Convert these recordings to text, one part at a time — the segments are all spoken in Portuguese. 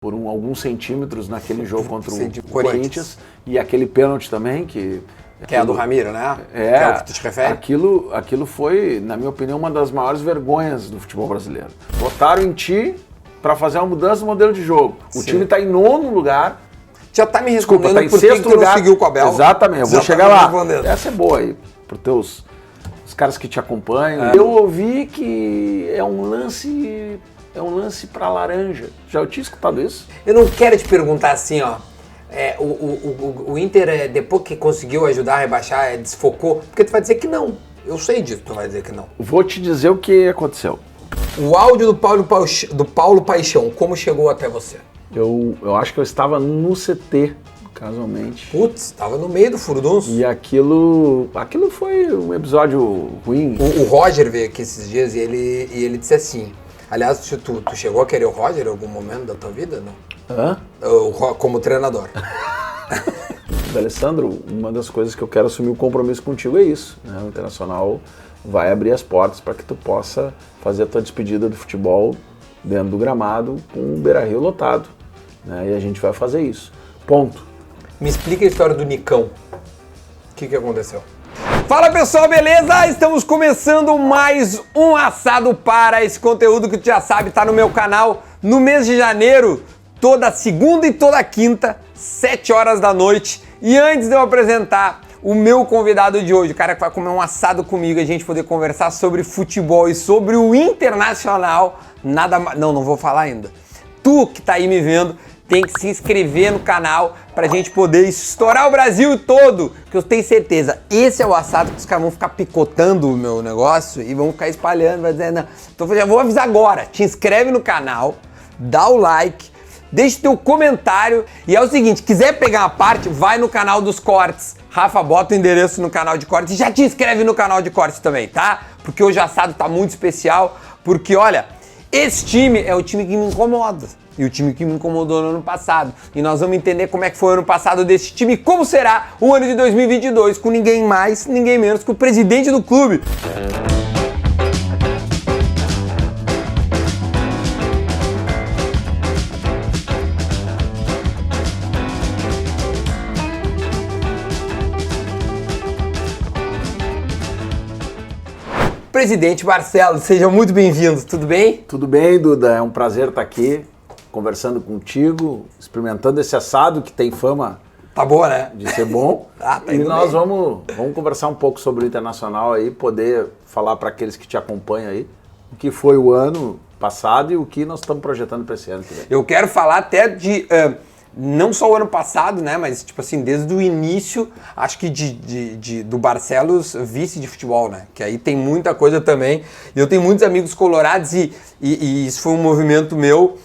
por alguns centímetros naquele jogo contra o Corinthians. E aquele pênalti também, que é a do Ramiro, né? Que é o que tu te refere? Aquilo foi, na minha opinião, uma das maiores vergonhas do futebol brasileiro. Votaram em ti para fazer uma mudança no modelo de jogo. O time está em 9º lugar. Já tá me respondendo tá em por 6º que lugar. Não seguiu com o Abel. Exatamente, eu vou chegar lá. Essa é boa aí, para os caras que te acompanham. Eu ouvi que é um lance para laranja. Já tinha escutado isso? Eu não quero te perguntar assim, ó. O Inter, depois que conseguiu ajudar a rebaixar, desfocou, porque tu vai dizer que não. Eu sei disso, tu vai dizer que não. Vou te dizer o que aconteceu. O áudio do Paulo Paixão, como chegou até você? Eu acho que eu estava no CT, casualmente. Putz, estava no meio do furdunço. E aquilo foi um episódio ruim. O Roger veio aqui esses dias e ele disse assim, aliás, tu chegou a querer o Roger em algum momento da tua vida, não? Hã? Como treinador. Alessandro, uma das coisas que eu quero assumir o compromisso contigo é isso, né? O Internacional vai abrir as portas para que tu possa fazer a tua despedida do futebol dentro do gramado com o Beira-Rio lotado, né? E a gente vai fazer isso. Ponto. Me explica a história do Nicão. O que aconteceu? Fala pessoal, beleza? Estamos começando mais um assado para. Esse conteúdo que tu já sabe tá no meu canal no mês de janeiro, toda segunda e toda quinta, 7 horas da noite. E antes de eu apresentar o meu convidado de hoje, o cara que vai comer um assado comigo, a gente poder conversar sobre futebol e sobre o Internacional, não vou falar ainda. Tu que tá aí me vendo, tem que se inscrever no canal pra gente poder estourar o Brasil todo, que eu tenho certeza, esse é o assado que os caras vão ficar picotando o meu negócio e vão ficar espalhando, vai dizer, não. Então eu já vou avisar agora, te inscreve no canal, dá o like, deixa teu comentário e é o seguinte, quiser pegar uma parte, vai no canal dos cortes. Rafa, bota o endereço no canal de cortes e já te inscreve no canal de cortes também, tá? Porque hoje o assado tá muito especial, porque olha, esse time é o time que me incomoda e o time que me incomodou no ano passado. E nós vamos entender como é que foi o ano passado desse time e como será o ano de 2022 com ninguém mais, ninguém menos que o presidente do clube. Presidente Barcelos, seja muito bem-vindo, tudo bem? Tudo bem, Duda, é um prazer estar aqui, conversando contigo, experimentando esse assado que tem fama tá boa, né? De ser bom. Tá e nós vamos conversar um pouco sobre o Internacional aí, poder falar para aqueles que te acompanham aí, o que foi o ano passado e o que nós estamos projetando para esse ano que vem. Eu quero falar até de... não só o ano passado, né, mas tipo assim, desde o início, acho que do Barcelos vice de futebol, né, que aí tem muita coisa também, eu tenho muitos amigos colorados e isso foi um movimento meu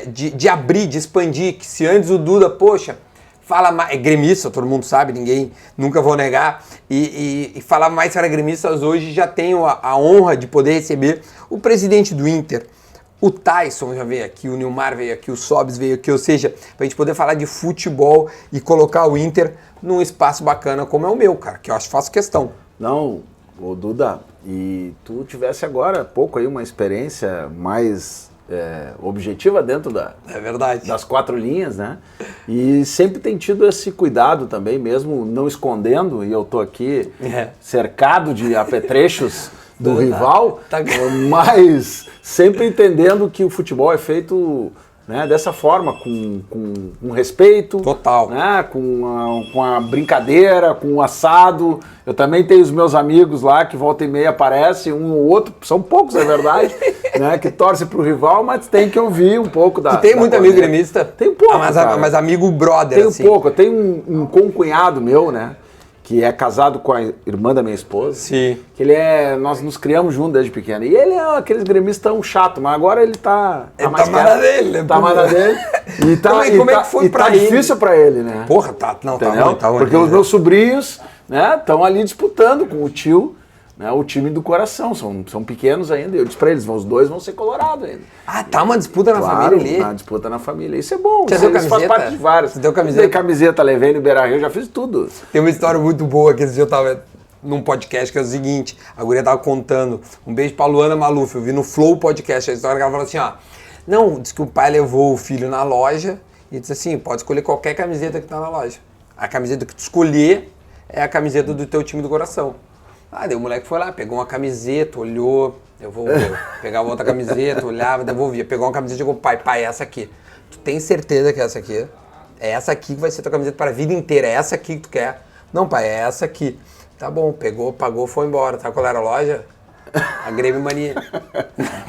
de abrir, de expandir, que se antes o Duda, poxa, fala mais, é gremista, todo mundo sabe, ninguém, nunca vou negar, e falar mais para gremistas hoje, já tenho a honra de poder receber o presidente do Inter. O Tyson já veio aqui, o Nilmar veio aqui, o Sobs veio aqui, ou seja, pra gente poder falar de futebol e colocar o Inter num espaço bacana como é o meu, cara, que eu acho que faço questão. Não, ô Duda, e tu tivesse agora há pouco aí uma experiência mais objetiva dentro das 4 linhas, né? E sempre tem tido esse cuidado também, mesmo não escondendo, e eu tô aqui cercado de apetrechos do rival, mas sempre entendendo que o futebol é feito, né, dessa forma, com respeito, total, né, com a brincadeira, com o assado. Eu também tenho os meus amigos lá que volta e meia aparecem, um ou outro, são poucos, é verdade, né, que torce pro rival, mas tem que ouvir um pouco da... Tu tem muito amigo gremista? Tem um pouco, mas amigo brother, tem assim. Um pouco, eu tenho um concunhado meu, né, que é casado com a irmã da minha esposa. Sim. Que nós nos criamos juntos desde pequeno. E ele é aqueles gremistas tão chato, mas agora ele tá mais tá mais dele, né? Tá mais na dele. E como é que foi pra ele? Tá difícil pra ele, né? Porra, tá ruim. Porque os meus sobrinhos, né, estão ali disputando com o tio, né, o time do coração. São pequenos ainda. Eu disse pra eles, os dois vão ser colorados ainda. Ah, tá uma disputa na família ali? Uma disputa na família. Isso é bom. Isso faz parte de várias. Você deu camiseta? Dei camiseta, levei no Beira-Rio, já fiz tudo. Tem uma história muito boa que esse dia eu tava num podcast que é o seguinte, a guria tava contando, um beijo pra Luana Maluf, eu vi no Flow Podcast a história que ela falou assim, ó, Não, diz que o pai levou o filho na loja e disse assim, pode escolher qualquer camiseta que tá na loja. A camiseta que tu escolher é a camiseta do teu time do coração. Daí o moleque foi lá, pegou uma camiseta, olhou, devolveu. Pegava outra camiseta, olhava, devolvia. Pegou uma camiseta e chegou, pai, é essa aqui. Tu tem certeza que é essa aqui? É essa aqui que vai ser tua camiseta para a vida inteira, é essa aqui que tu quer. Não, pai, é essa aqui. Tá bom, pegou, pagou, foi embora. Sabe qual era a loja? A Grêmio Mania.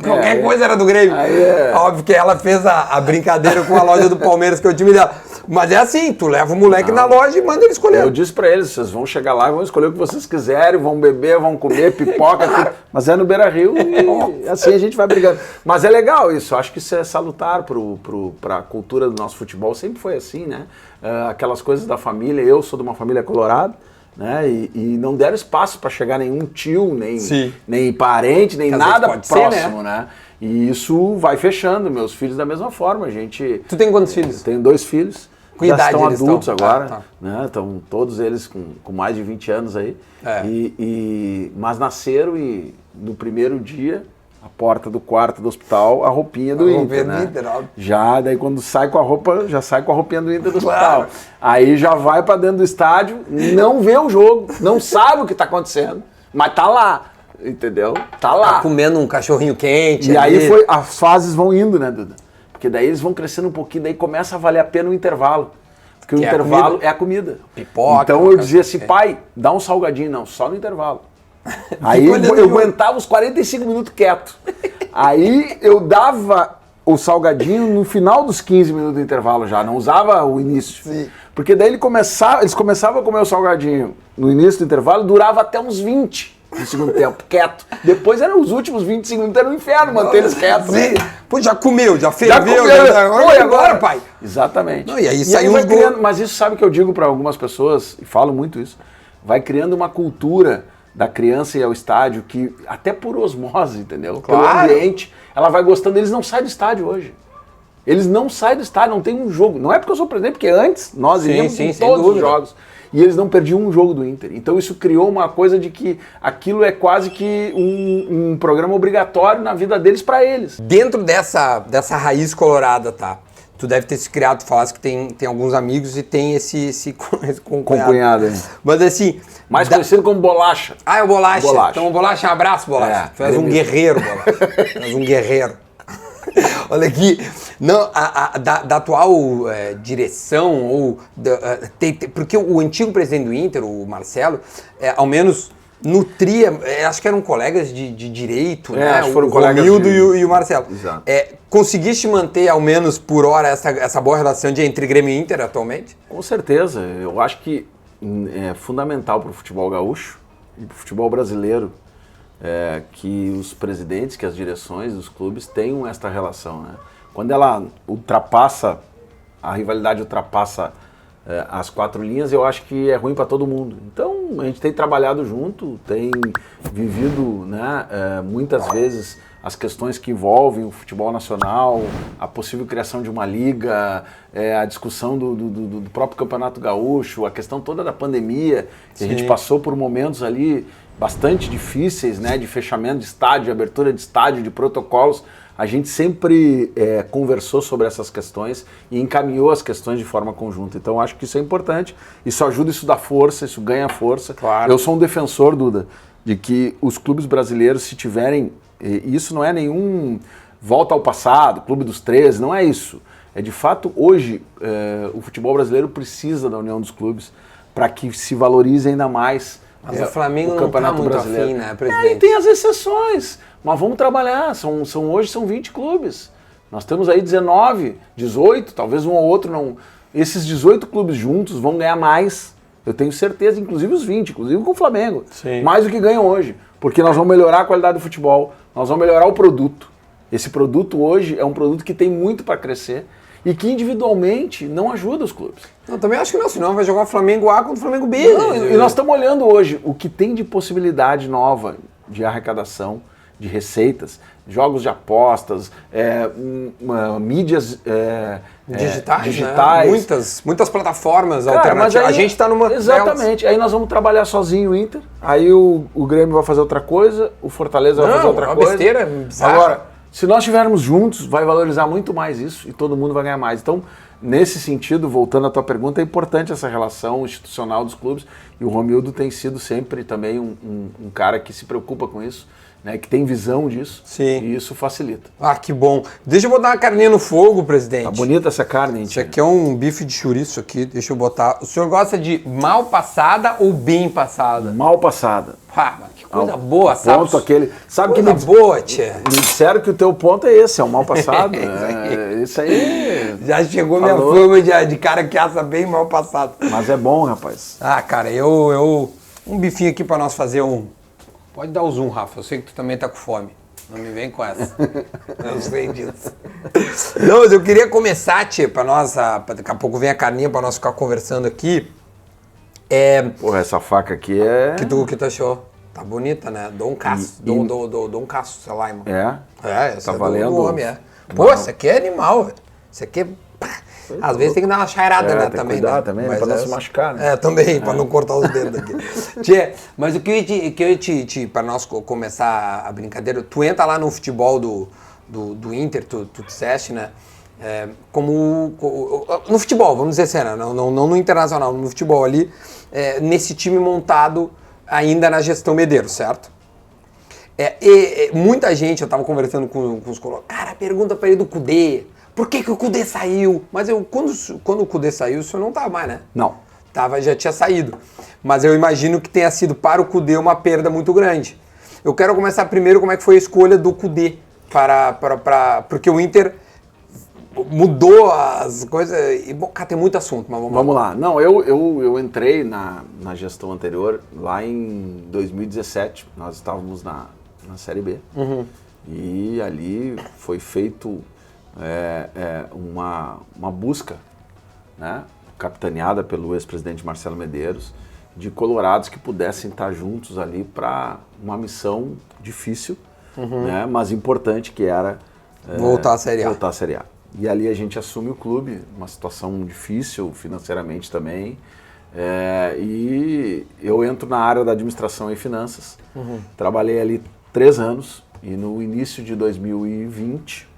Qualquer coisa era do Grêmio. Óbvio que ela fez a brincadeira com a loja do Palmeiras, que é o time dela. Mas é assim, tu leva o moleque na loja e manda ele escolher. Eu disse pra eles, vocês vão chegar lá, vão escolher o que vocês quiserem, vão beber, vão comer, pipoca, tudo. Mas é no Beira-Rio e assim a gente vai brigando. Mas é legal isso, acho que isso é salutar pra cultura do nosso futebol, sempre foi assim, né? Aquelas coisas da família, eu sou de uma família colorada, né? E não deram espaço para chegar nenhum tio, nem parente, nem nada próximo, né? E isso vai fechando, meus filhos da mesma forma, gente... Tu tem quantos filhos? Eu tenho 2 filhos, com já idade estão adultos estão? agora, né? Estão todos eles com mais de 20 anos aí, mas nasceram e no primeiro dia... A porta do quarto do hospital, a roupinha do Inter, né? Já, daí quando sai com a roupa, já sai com a roupinha do Inter do hospital. Aí já vai pra dentro do estádio, não vê o jogo, não sabe o que tá acontecendo, mas tá lá, entendeu? Tá lá. Tá comendo um cachorrinho quente. E aí as fases vão indo, né, Duda? Porque daí eles vão crescendo um pouquinho, daí começa a valer a pena o intervalo. Porque o intervalo é a comida. Pipoca. Então eu dizia assim, pai, dá um salgadinho, não, só no intervalo. Aí eu aguentava os 45 minutos quieto. Aí eu dava o salgadinho no final dos 15 minutos do intervalo já, não usava o início. Sim. Porque daí eles começavam a comer o salgadinho no início do intervalo, durava até uns 20 no segundo tempo, quieto. Depois eram os últimos 25 minutos, era um inferno manter eles quietos. Sim. Pô, já comeu, já ferveu. Agora, pai. Exatamente. Não, e aí saiu uns criando, mas isso sabe que eu digo para algumas pessoas, e falo muito isso, vai criando uma cultura da criança ir ao estádio, que até por osmose, entendeu? Claro. Pelo ambiente, ela vai gostando. Eles não saem do estádio hoje. Eles não saem do estádio, não tem um jogo. Não é porque eu sou presidente, porque antes nós íamos em todos os jogos. E eles não perdiam um jogo do Inter. Então isso criou uma coisa de que aquilo é quase que um programa obrigatório na vida deles para eles. Dentro dessa raiz colorada, tá? Tu deve ter se criado, tu falaste que tem alguns amigos e tem esse concunhado. Mas assim... Mais conhecido como Bolacha. Ah, é o Bolacha. Então, Bolacha, abraço, Bolacha. Tu és um guerreiro, Bolacha. Tu és um guerreiro. Olha aqui, não, da atual direção, ou porque o antigo presidente do Inter, o Marcelo, ao menos... nutria, acho que eram colegas de direito, né? O Romildo e o Marcelo. Exato. Conseguiste manter, ao menos por hora, essa boa relação entre Grêmio e Inter atualmente? Com certeza. Eu acho que é fundamental para o futebol gaúcho e para o futebol brasileiro que os presidentes, que as direções dos clubes tenham esta relação, né? Quando ela ultrapassa, a rivalidade ultrapassa as 4 linhas, eu acho que é ruim para todo mundo. Então, a gente tem trabalhado junto, tem vivido, né, muitas vezes as questões que envolvem o futebol nacional, a possível criação de uma liga, a discussão do próprio Campeonato Gaúcho, a questão toda da pandemia, que a gente passou por momentos ali bastante difíceis, né, de fechamento de estádio, de abertura de estádio, de protocolos. A gente sempre conversou sobre essas questões e encaminhou as questões de forma conjunta. Então, acho que isso é importante. Isso ajuda, isso dá força, isso ganha força. Claro. Eu sou um defensor, Duda, de que os clubes brasileiros, se tiverem... Isso não é nenhum volta ao passado, Clube dos 13, não é isso. É de fato, hoje, o futebol brasileiro precisa da união dos clubes para que se valorize ainda mais Mas o Flamengo o não Campeonato tá muito Brasileiro. afim, né, presidente? E tem as exceções. Mas vamos trabalhar, hoje são 20 clubes. Nós temos aí 19, 18, talvez um ou outro não. Esses 18 clubes juntos vão ganhar mais, eu tenho certeza, inclusive os 20, inclusive com o Flamengo. Sim. Mais do que ganham hoje. Porque nós vamos melhorar a qualidade do futebol, nós vamos melhorar o produto. Esse produto hoje é um produto que tem muito para crescer e que individualmente não ajuda os clubes. Eu também acho que não, senão vai jogar o Flamengo A contra o Flamengo B. Não, e nós estamos olhando hoje o que tem de possibilidade nova de arrecadação, de receitas, jogos de apostas, mídias digitais. Né? Muitas plataformas alternativas. Aí, a gente está numa... Exatamente. Aí nós vamos trabalhar sozinho o Inter, aí o Grêmio vai fazer outra coisa, o Fortaleza vai fazer outra coisa. Besteira, agora, Se nós estivermos juntos, vai valorizar muito mais isso e todo mundo vai ganhar mais. Então, nesse sentido, voltando à tua pergunta, é importante essa relação institucional dos clubes e o Romildo tem sido sempre também um cara que se preocupa com isso, né, que tem visão disso. Sim. E isso facilita. Ah, que bom. Deixa eu botar uma carninha no fogo, presidente. Tá bonita essa carne, hein? Isso aqui é um bife de chouriço aqui, deixa eu botar. O senhor gosta de mal passada ou bem passada? Mal passada. Ah, que coisa boa, sabe? Ponto aquele. Sabe coisa que boa, tia. Me disseram que o teu ponto é esse, é o mal passado. Isso aí. Já chegou minha fama de cara que assa bem mal passado. Mas é bom, rapaz. Ah, cara, um bifinho aqui pra nós fazer um... Pode dar o zoom, Rafa, eu sei que tu também tá com fome. Não me vem com essa. Eu sei disso. Não, mas eu queria começar, tia, pra nós... Daqui a pouco vem a carninha pra nós ficar conversando aqui. Porra, essa faca aqui é... Que tu achou? Tá bonita, né? Dom Casso. Dom Casso, sei lá, irmão. Essa tá valendo. Do homem, Pô, isso aqui é animal, velho. Isso aqui é... Às vezes tem que dar uma chairada, né? Tem Também, que cuidar, né? também, pra não se machucar, né? Também, pra não cortar os dedos aqui. Tchê, mas o que eu ia pra nós começar a brincadeira, tu entra lá no futebol do Inter, tu disseste, né? No futebol, vamos dizer assim, né? Não no internacional, no futebol ali, nesse time montado ainda na gestão Medeiros, certo? Muita gente, eu tava conversando com os colegas, cara, pergunta pra ele do Cudê, por que o Cudê saiu? Mas quando o Cudê saiu, o senhor não tava mais, né? Não. Já tinha saído. Mas eu imagino que tenha sido para o Cudê uma perda muito grande. Eu quero começar primeiro como é que foi a escolha do Cudê, porque o Inter mudou as coisas. E, bom, cara, tem muito assunto, mas vamos lá. Não, eu entrei na gestão anterior lá em 2017. Nós estávamos na Série B. Uhum. E ali foi feito uma busca, né, capitaneada pelo ex-presidente Marcelo Medeiros, de colorados que pudessem estar juntos ali para uma missão difícil, né, mas importante, que era voltar à Série A. E ali a gente assume o clube, uma situação difícil financeiramente também, e eu entro na área da administração e finanças. Trabalhei ali 3 anos e no início de 2020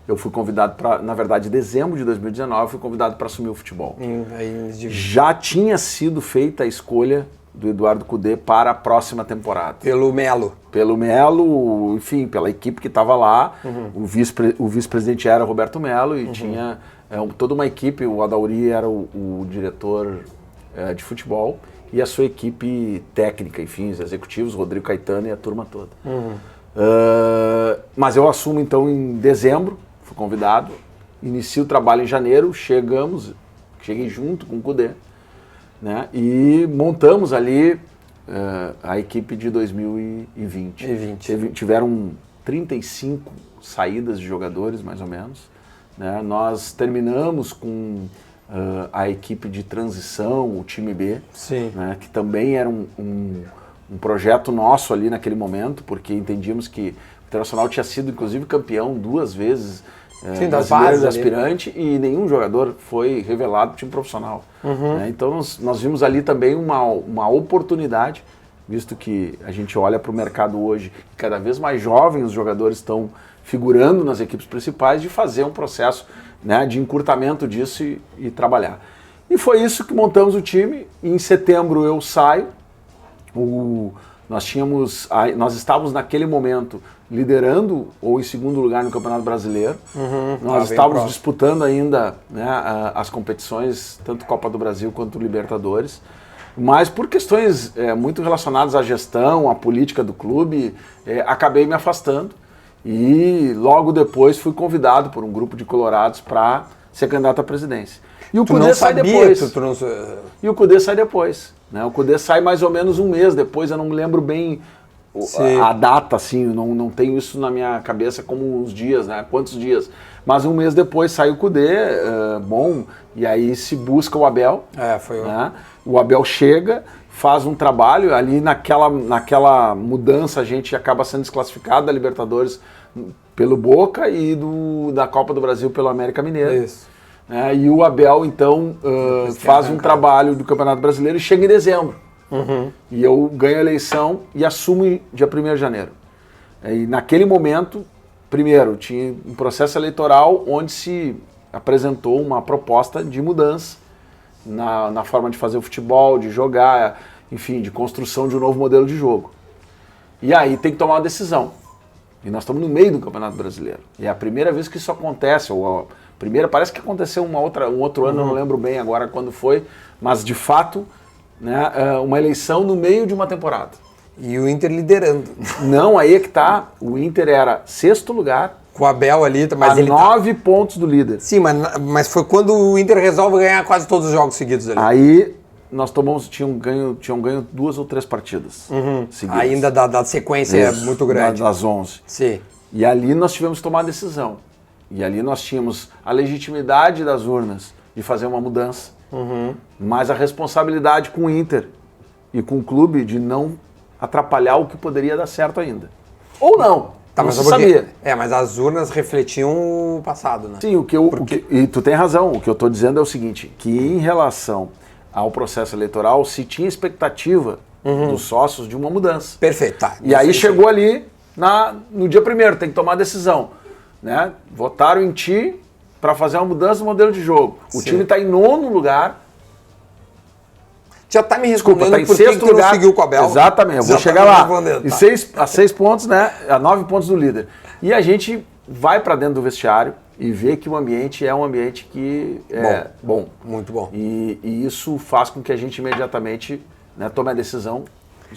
eu fui convidado para, na verdade, em dezembro de 2019, fui convidado para assumir o futebol. Já tinha sido feita a escolha do Eduardo Cudê para a próxima temporada. Pelo Melo, enfim, pela equipe que estava lá. O vice-presidente era Roberto Melo e tinha toda uma equipe. O Adauri era o diretor de futebol e a sua equipe técnica, enfim, os executivos, Rodrigo Caetano e a turma toda. Mas eu assumo então em dezembro, fui convidado, inicio o trabalho em janeiro, cheguei junto com o Cudê, né, e montamos ali a equipe de 2020. Tiveram 35 saídas de jogadores, mais ou menos, né. Nós terminamos com a equipe de transição, o time B, né, que também era um projeto nosso ali naquele momento, porque entendíamos que o Internacional tinha sido, inclusive, campeão 2 vezes brasileiro aspirante e nenhum jogador foi revelado para o time profissional. Né? Então nós vimos ali também uma oportunidade, visto que a gente olha para o mercado hoje, cada vez mais jovens os jogadores estão figurando nas equipes principais, de fazer um processo, né, de encurtamento disso e trabalhar. E foi isso que montamos o time. Em setembro eu saio. Nós estávamos naquele momento liderando ou em segundo lugar no Campeonato Brasileiro. Nós estávamos disputando ainda, né, as competições, tanto Copa do Brasil quanto Libertadores. Mas por questões muito relacionadas à gestão, à política do clube, acabei me afastando. E logo depois fui convidado por um grupo de colorados para ser candidato à presidência. E o Cudê sai depois. E o Cudê sai depois. Né? O Cudê sai mais ou menos um mês depois, eu não me lembro bem a data, assim, não tenho isso na minha cabeça como os dias, né? Quantos dias. Mas um mês depois sai o Cudê, e aí se busca o Abel. Né? O Abel chega, faz um trabalho, ali naquela mudança a gente acaba sendo desclassificado da Libertadores pelo Boca e da Copa do Brasil pelo América Mineiro. Isso. E o Abel, então, faz um trabalho do Campeonato Brasileiro e chega em dezembro. E eu ganho a eleição e assumo dia 1º de janeiro. E naquele momento, primeiro, tinha um processo eleitoral onde se apresentou uma proposta de mudança na forma de fazer o futebol, de jogar, enfim, de construção de um novo modelo de jogo. E aí tem que tomar uma decisão. E nós estamos no meio do Campeonato Brasileiro. E é a primeira vez que isso acontece, ou a primeira, parece que aconteceu um outro ano, eu não lembro bem agora quando foi, mas de fato, né, uma eleição no meio de uma temporada. E o Inter liderando. Não, aí é que tá, o Inter era 6º lugar, com o Abel ali, mas ele 9 pontos do líder. Sim, mas foi quando o Inter resolve ganhar quase todos os jogos seguidos ali. Aí nós tinham ganho 2 ou 3 partidas seguidas. Ainda da sequência muito grande. Das 11. Sim. E ali nós tivemos que tomar a decisão. E ali nós tínhamos a legitimidade das urnas de fazer uma mudança, mas a responsabilidade com o Inter e com o clube de não atrapalhar o que poderia dar certo ainda. Ou não. Tá, mas sabia. Mas as urnas refletiam o passado, né? Sim, e tu tem razão. O que eu estou dizendo é o seguinte, que em relação ao processo eleitoral se tinha expectativa dos sócios de uma mudança. Perfeito, tá. E aí chegou ali no dia 1º, tem que tomar a decisão. Né? Votaram em ti para fazer uma mudança no modelo de jogo. O time está em 9º lugar. Já está me respondendo tá em por que 6º lugar. Não seguiu com o Abel. Exatamente, eu vou chegar lá. A 6 pontos, né? A 9 pontos do líder. E a gente vai para dentro do vestiário e vê que o ambiente é um ambiente que é bom. Muito bom. E isso faz com que a gente imediatamente, né, tome a decisão.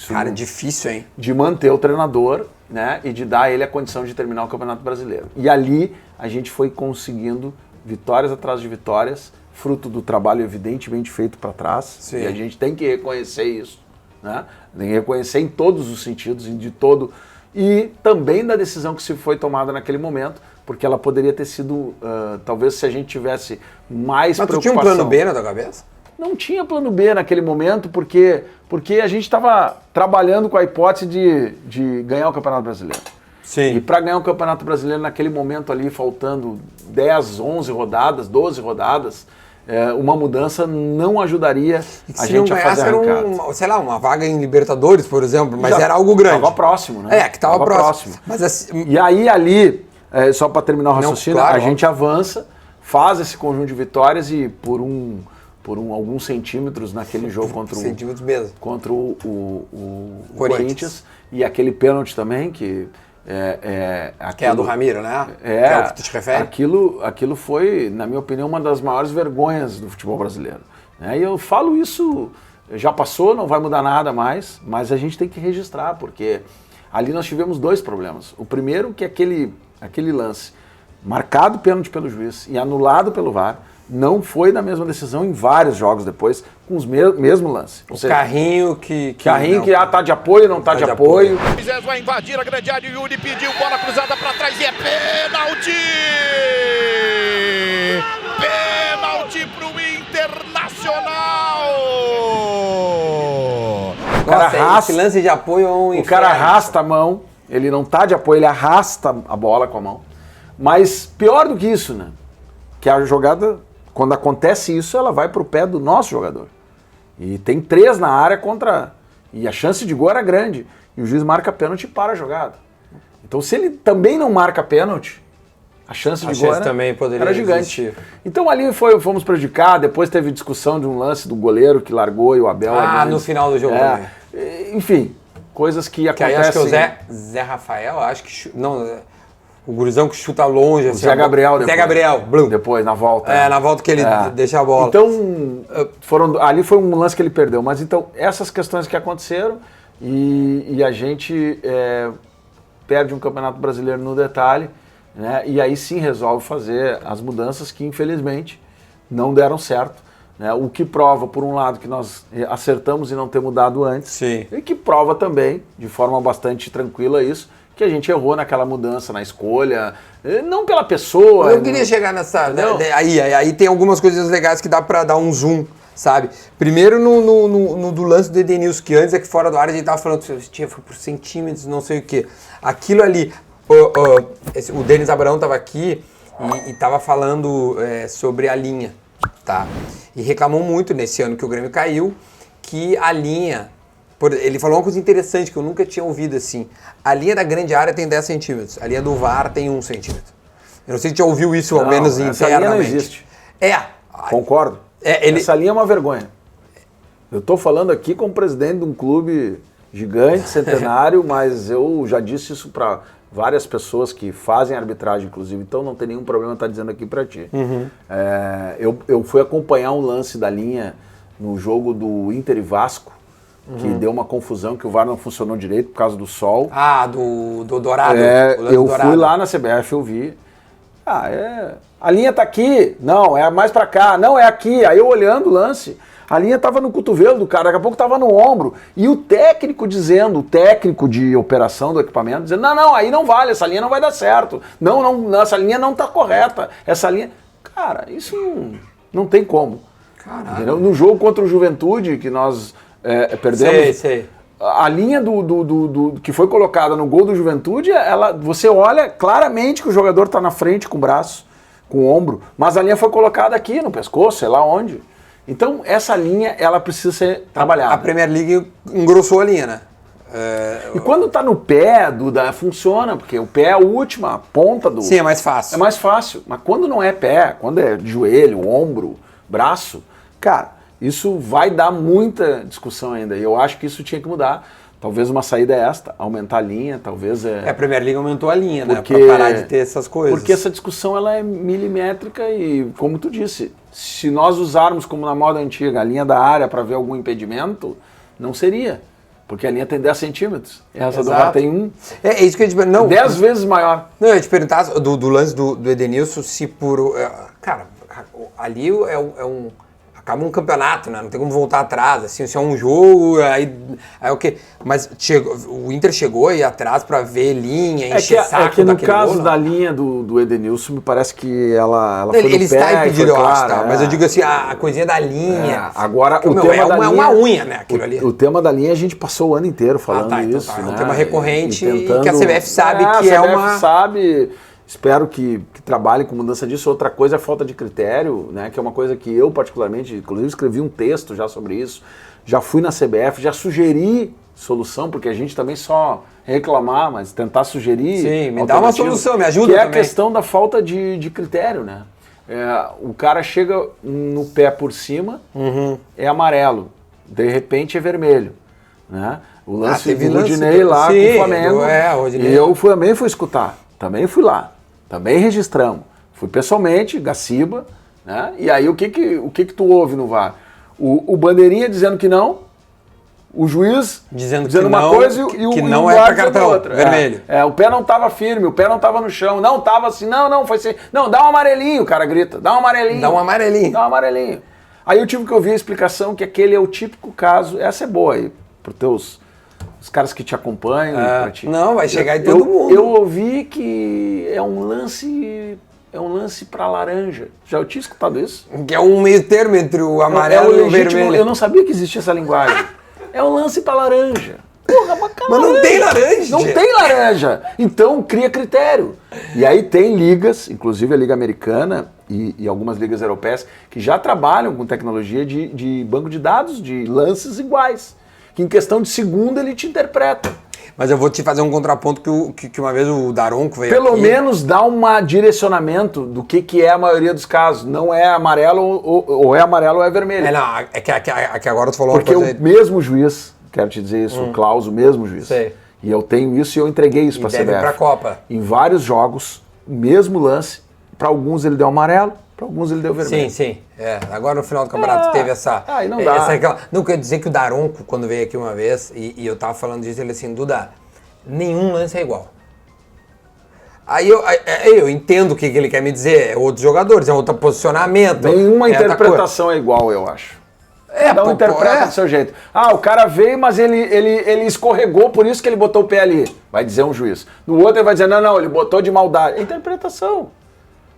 Cara, difícil, hein? De manter o treinador, né, e de dar a ele a condição de terminar o Campeonato Brasileiro. E ali a gente foi conseguindo vitórias atrás de vitórias, fruto do trabalho evidentemente feito para trás. Sim. E a gente tem que reconhecer isso, né? Tem que reconhecer em todos os sentidos, de todo. E também da decisão que se foi tomada naquele momento, porque ela poderia ter sido, talvez se a gente tivesse mais preocupação... Mas tu tinha um plano B na tua cabeça? Não tinha plano B naquele momento, porque a gente estava trabalhando com a hipótese de ganhar o Campeonato Brasileiro. Sim. E para ganhar o Campeonato Brasileiro naquele momento ali, faltando 10, 11 rodadas, 12 rodadas, uma mudança não ajudaria a gente a fazer a arrancada. Sei lá, uma vaga em Libertadores, por exemplo, mas era algo grande. Estava próximo, né? Que estava próximo. Mas assim... E aí ali, só para terminar o raciocínio, a gente avança, faz esse conjunto de vitórias e por alguns centímetros naquele jogo contra o Corinthians. E aquele pênalti também, que é a do Ramiro, né? Que é o que tu te refere? Aquilo foi, na minha opinião, uma das maiores vergonhas do futebol brasileiro. E eu falo isso, já passou, não vai mudar nada mais, mas a gente tem que registrar, porque ali nós tivemos 2 problemas. O primeiro, que aquele lance marcado pênalti pelo juiz e anulado pelo VAR, não foi na mesma decisão em vários jogos depois, com os mesmo lance. Carrinho que tá de apoio, não tá de apoio. Moisés vai invadir a grande área, o Yuri pediu, bola cruzada para trás e é pênalti! Pênalti pro Internacional! Esse lance de apoio é um inferno. O cara arrasta a mão, ele não tá de apoio, ele arrasta a bola com a mão. Mas pior do que isso, né? Que a jogada... Quando acontece isso, ela vai para o pé do nosso jogador. E tem 3 na área contra... E a chance de gol era grande. E o juiz marca pênalti e para a jogada. Então, se ele também não marca pênalti, a chance de gol era gigante. Existir. Então, ali fomos prejudicar. Depois teve discussão de um lance do goleiro que largou e o Abel... no final do jogo também. Enfim, coisas que acontecem... Aí acho que o Zé Rafael, acho que... Não... O gurizão que chuta longe. Assim, Zé Gabriel. Zé Gabriel. Blum. Depois, na volta. Na volta que ele deixa a bola. Então, ali foi um lance que ele perdeu. Mas então, essas questões que aconteceram e a gente perde um Campeonato Brasileiro no detalhe, né? E aí sim resolve fazer as mudanças que, infelizmente, não deram certo. Né? O que prova, por um lado, que nós acertamos e não ter mudado antes. Sim. E que prova também, de forma bastante tranquila isso, que a gente errou naquela mudança, na escolha, não pela pessoa. Eu queria chegar nessa... Aí tem algumas coisas legais que dá pra dar um zoom, sabe? Primeiro no do lance do Edenilson, que antes aqui fora do ar a gente tava falando que foi por centímetros, não sei o quê. Aquilo ali, o Denis Abraão tava aqui e tava falando sobre a linha, tá? E reclamou muito nesse ano que o Grêmio caiu, que a linha Ele falou uma coisa interessante que eu nunca tinha ouvido assim. A linha da grande área tem 10 centímetros, a linha do VAR tem 1 centímetro. Eu não sei se você já ouviu isso, ao menos internamente. Essa linha não existe. Concordo. Essa linha é uma vergonha. Eu estou falando aqui como presidente de um clube gigante, centenário, mas eu já disse isso para várias pessoas que fazem arbitragem, inclusive, então não tem nenhum problema estar dizendo aqui para ti. Eu fui acompanhar um lance da linha no jogo do Inter e Vasco, que deu uma confusão, que o VAR não funcionou direito por causa do sol. Do Dourado. Eu fui lá na CBF, eu vi. A linha tá aqui. Não, é mais para cá. Não, é aqui. Aí eu olhando o lance, a linha tava no cotovelo do cara, daqui a pouco tava no ombro. E o técnico de operação do equipamento, dizendo, não, aí não vale, essa linha não vai dar certo. Não, essa linha não tá correta. Essa linha... Cara, isso não tem como. Caralho. No jogo contra o Juventude, que nós perdemos... Sei. A linha que foi colocada no gol do Juventude, você olha claramente que o jogador está na frente com o braço, com o ombro, mas a linha foi colocada aqui no pescoço, sei lá onde. Então, essa linha, ela precisa ser trabalhada. A Premier League engrossou a linha, né? E quando está no pé, Duda, funciona, porque o pé é a última ponta do... Sim, é mais fácil. É mais fácil, mas quando não é pé, quando é joelho, ombro, braço, cara... Isso vai dar muita discussão ainda, e eu acho que isso tinha que mudar. Talvez uma saída é esta, aumentar a linha, talvez... A Premier League aumentou a linha, né? Para parar de ter essas coisas. Porque essa discussão ela é milimétrica e, como tu disse, se nós usarmos como na moda antiga a linha da área para ver algum impedimento, não seria. Porque a linha tem 10 centímetros, essa do VAR tem 1. É isso que eu ia te perguntar. 10 vezes maior. Não, eu ia te perguntar do lance do Edenilson, se por... Cara, ali é um... Acaba um campeonato, né? Não tem como voltar atrás, assim, se é um jogo, aí o quê? Mas o Inter chegou aí atrás pra ver linha, encher saco. É que no caso da linha do Edenilson, me parece que ela foi no ele pé, está impedido, eu acho, tá? Mas eu digo assim, a coisinha da linha... Agora, o tema da linha... É uma unha, né, aquilo ali. O tema da linha a gente passou o ano inteiro falando isso, então né? É um tema recorrente e que a CBF sabe que é uma... A CBF sabe... Espero que trabalhe com mudança disso. Outra coisa é a falta de critério, né? Que é uma coisa que eu particularmente, inclusive escrevi um texto já sobre isso, já fui na CBF, já sugeri solução, porque a gente também só reclamar, mas tentar sugerir... Sim, me dá uma solução, me ajuda também. Que é a questão da falta de critério, né? O cara chega no pé por cima, é amarelo, de repente é vermelho, né? O lance do Rodinei lá com o Flamengo, e eu também fui escutar, também fui lá. Também registramos. Fui pessoalmente, Gaciba, né? E aí o que tu ouve no VAR? O bandeirinha dizendo que não, o juiz dizendo uma não, coisa e o não VAR é para cartão, outra. Vermelho. O pé não estava firme, o pé não estava no chão, não estava assim, não, foi assim. Não, dá um amarelinho, o cara grita, dá um amarelinho. Dá um amarelinho. Dá um amarelinho. Aí eu tive que ouvir a explicação que aquele é o típico caso, essa é boa aí, para os caras que te acompanham. Não, vai chegar em todo mundo. Eu ouvi que é um lance para laranja. Já eu tinha escutado isso? Que é um meio termo entre o amarelo e o vermelho. Eu não sabia que existia essa linguagem. É um lance para laranja. Porra, mas não tem laranja. Não tem laranja. Então cria critério. E aí tem ligas, inclusive a Liga Americana e algumas ligas europeias, que já trabalham com tecnologia de banco de dados, de lances iguais. Que em questão de segundo ele te interpreta. Mas eu vou te fazer um contraponto que uma vez o Daronco veio Pelo menos dá um direcionamento do que é a maioria dos casos. Não é amarelo ou é amarelo ou é vermelho. É que agora tu falou porque uma coisa... o mesmo juiz, quero te dizer isso, o Klaus, o mesmo juiz. Sei. E eu tenho isso e eu entreguei isso para a CBF. Deve ir pra Copa. Em vários jogos, mesmo lance, para alguns ele deu amarelo, para alguns ele deu vermelho. Sim. Agora no final do campeonato teve essa... Aí não dá. Não, quer dizer que o Daronco, quando veio aqui uma vez, e eu tava falando disso, ele assim, Duda, nenhum lance é igual. Aí eu entendo o que ele quer me dizer, é outros jogadores, é outro posicionamento. Nenhuma interpretação é igual, eu acho. Cada um interpreta do seu jeito. O cara veio, mas ele escorregou, por isso que ele botou o pé ali, vai dizer um juiz. No outro ele vai dizer, não, ele botou de maldade. É interpretação.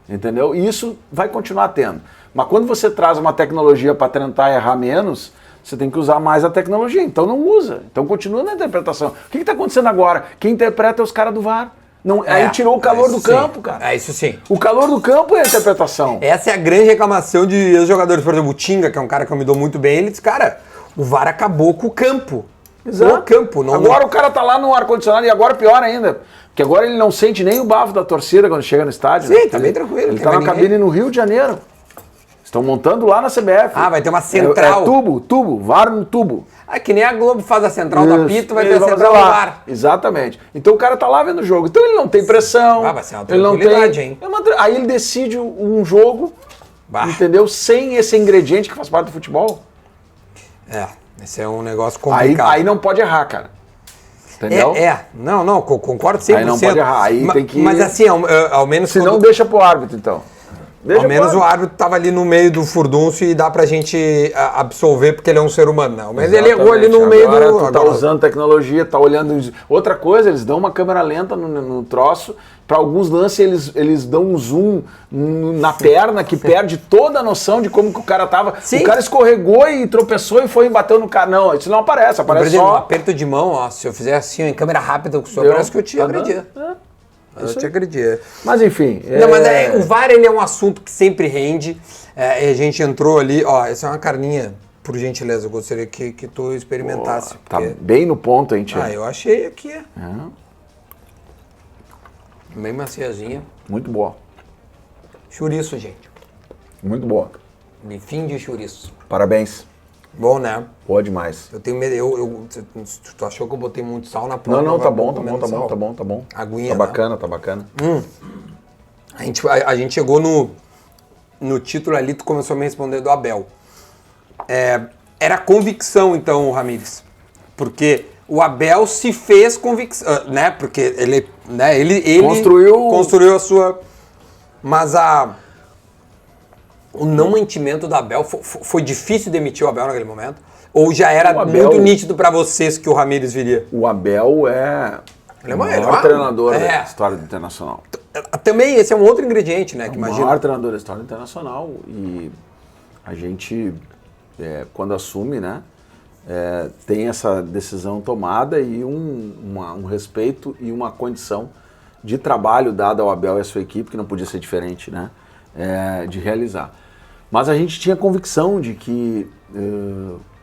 Entendeu? E isso vai continuar tendo. Mas quando você traz uma tecnologia para tentar errar menos, você tem que usar mais a tecnologia. Então não usa. Então continua na interpretação. O que está acontecendo agora? Quem interpreta é os caras do VAR. Aí tirou o calor do campo, cara. Isso sim. O calor do campo é a interpretação. Essa é a grande reclamação de jogadores. Por exemplo, o Tinga, que é um cara que eu me dou muito bem, ele diz, cara, o VAR acabou com o campo. no campo. Não agora o cara tá lá no ar-condicionado e agora pior ainda. Porque agora ele não sente nem o bafo da torcida quando chega no estádio. Sim, tá bem tranquilo. Ele tá na cabine no Rio de Janeiro. Estão montando lá na CBF. Vai ter uma central. Tubo, VAR no tubo. Que nem a Globo faz a central do apito, vai ter a central do VAR. Exatamente. Então o cara tá lá vendo o jogo. Então ele não tem pressão. Vai ser uma ele não tranquilidade, tem. hein? Aí ele decide um jogo, entendeu? Sem esse ingrediente que faz parte do futebol. Esse é um negócio complicado. Aí não pode errar, cara. Entendeu? Não, concordo 100%. Aí não pode errar, aí tem que... Mas assim, ao menos... Se não, deixa pro árbitro, então. Ao menos o árbitro tava ali no meio do furdúncio e dá pra gente absolver porque ele é um ser humano, não. Mas ele errou ali no meio do... Tu tá usando tecnologia, tá olhando... Outra coisa, eles dão uma câmera lenta no troço. Pra alguns lances, eles dão um zoom na perna que perde toda a noção de como que o cara tava. Sim. O cara escorregou e tropeçou e foi e bateu no cara. Não, isso não aparece só... Um aperto de mão, se eu fizer assim, em câmera rápida com o seu braço, que eu te agredia. Eu te agredia. Mas enfim... Não, mas o VAR ele é um assunto que sempre rende. A gente entrou ali... essa é uma carninha, por gentileza. Eu gostaria que tu experimentasse. Tá bem no ponto, hein, tio? Eu achei aqui. Bem maciazinha. Muito boa. Chouriço, gente. Muito boa. Fim de chouriço. Parabéns. Bom, né? Boa demais. Eu tenho medo. Tu achou que eu botei muito sal na prova? Não, tá bom. Aguinha, tá bacana. A gente chegou no título ali, tu começou a me responder do Abel. Era convicção, então, Ramires. Porque o Abel se fez convicção, né? Porque ele construiu a sua... Mas o não mantimento do Abel, foi difícil demitir o Abel naquele momento? Ou já era muito nítido para vocês que o Ramires viria? O Abel ele é o maior treinador da história do Internacional. Também esse é um outro ingrediente, né? O maior treinador da história do Internacional. E a gente, quando assume, né? Tem essa decisão tomada e um respeito e uma condição de trabalho dada ao Abel e à sua equipe, que não podia ser diferente, né? De realizar. Mas a gente tinha convicção de que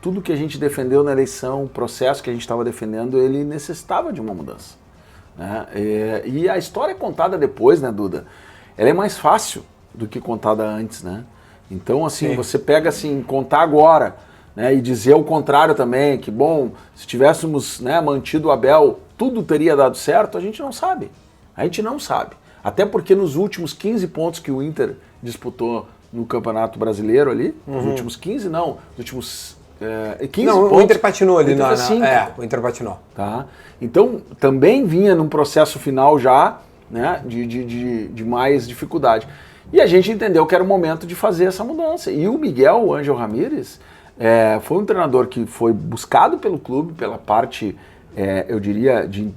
tudo que a gente defendeu na eleição, o processo que a gente estava defendendo, ele necessitava de uma mudança. Né? E a história contada depois, né, Duda? Ela é mais fácil do que contada antes, né? Então, assim, você pega assim, contar agora, né, e dizer o contrário também, que, bom, se tivéssemos, né, mantido o Abel, tudo teria dado certo, a gente não sabe. A gente não sabe. Até porque nos últimos 15 pontos que o Inter disputou no Campeonato Brasileiro ali, nos últimos 15 não, nos últimos 15 pontos... o Inter patinou ali. O Inter patinou. Tá? Então, também vinha num processo final já, né, de mais dificuldade. E a gente entendeu que era o momento de fazer essa mudança. E o Miguel Ángel Ramírez foi um treinador que foi buscado pelo clube, pela parte, eu diria, de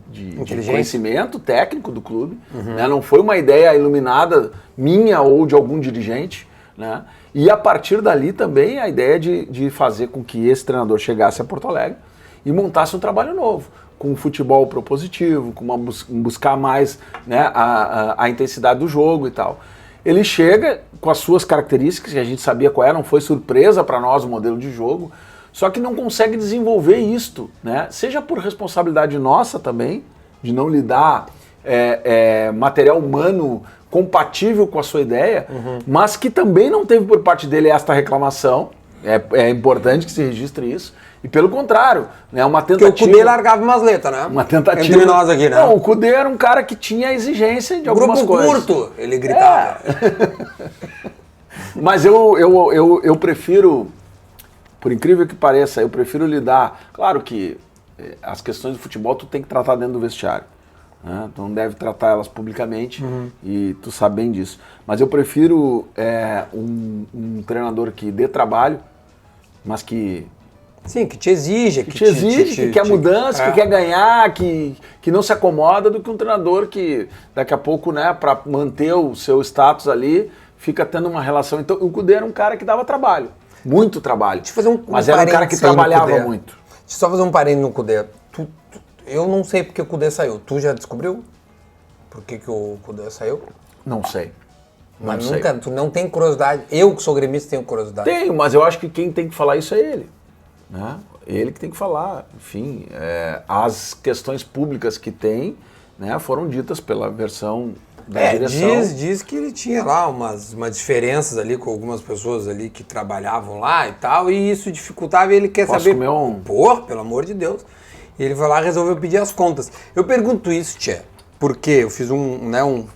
conhecimento técnico do clube. Né? Não foi uma ideia iluminada minha ou de algum dirigente. Né? E a partir dali também a ideia de fazer com que esse treinador chegasse a Porto Alegre e montasse um trabalho novo, com um futebol propositivo, com buscar mais, né, a intensidade do jogo e tal. Ele chega com as suas características, que a gente sabia qual era, não foi surpresa para nós o modelo de jogo, só que não consegue desenvolver isto, né? Seja por responsabilidade nossa também, de não lhe dar material humano compatível com a sua ideia, mas que também não teve por parte dele esta reclamação. É importante que se registre isso. E pelo contrário, né, uma tentativa... Porque o Cudê largava umas letras, né? Uma tentativa... Entre nós aqui, né? Não, o Cudê era um cara que tinha exigência de algumas coisas. Grupo curto, ele gritava. Mas eu prefiro, por incrível que pareça, eu prefiro lidar... Claro que as questões do futebol tu tem que tratar dentro do vestiário. Né? Tu não deve tratar elas publicamente e tu sabe bem disso. Mas eu prefiro um treinador que dê trabalho, mas que... Sim, que te exige. Que quer mudança, que quer ganhar, que não se acomoda, do que um treinador que daqui a pouco, né, para manter o seu status ali, fica tendo uma relação. Então, o Cudê era um cara que dava trabalho, muito trabalho. Deixa eu fazer mas era um cara que trabalhava muito. Deixa eu só fazer um parênteses no Cudê. Eu não sei porque o Cudê saiu. Tu já descobriu por que o Cudê saiu? Não sei. Mas nunca, tu não tem curiosidade? Eu, que sou gremista, tenho curiosidade. Tenho, mas eu acho que quem tem que falar isso é ele. Né? ele que tem que falar. Enfim, as questões públicas que tem, né, foram ditas pela versão da direção. Diz que ele tinha lá umas diferenças ali com algumas pessoas ali que trabalhavam lá e tal, e isso dificultava, e ele quer saber... Comer um... Pô, pelo amor de Deus. E ele foi lá e resolveu pedir as contas. Eu pergunto isso, Tchê, porque eu fiz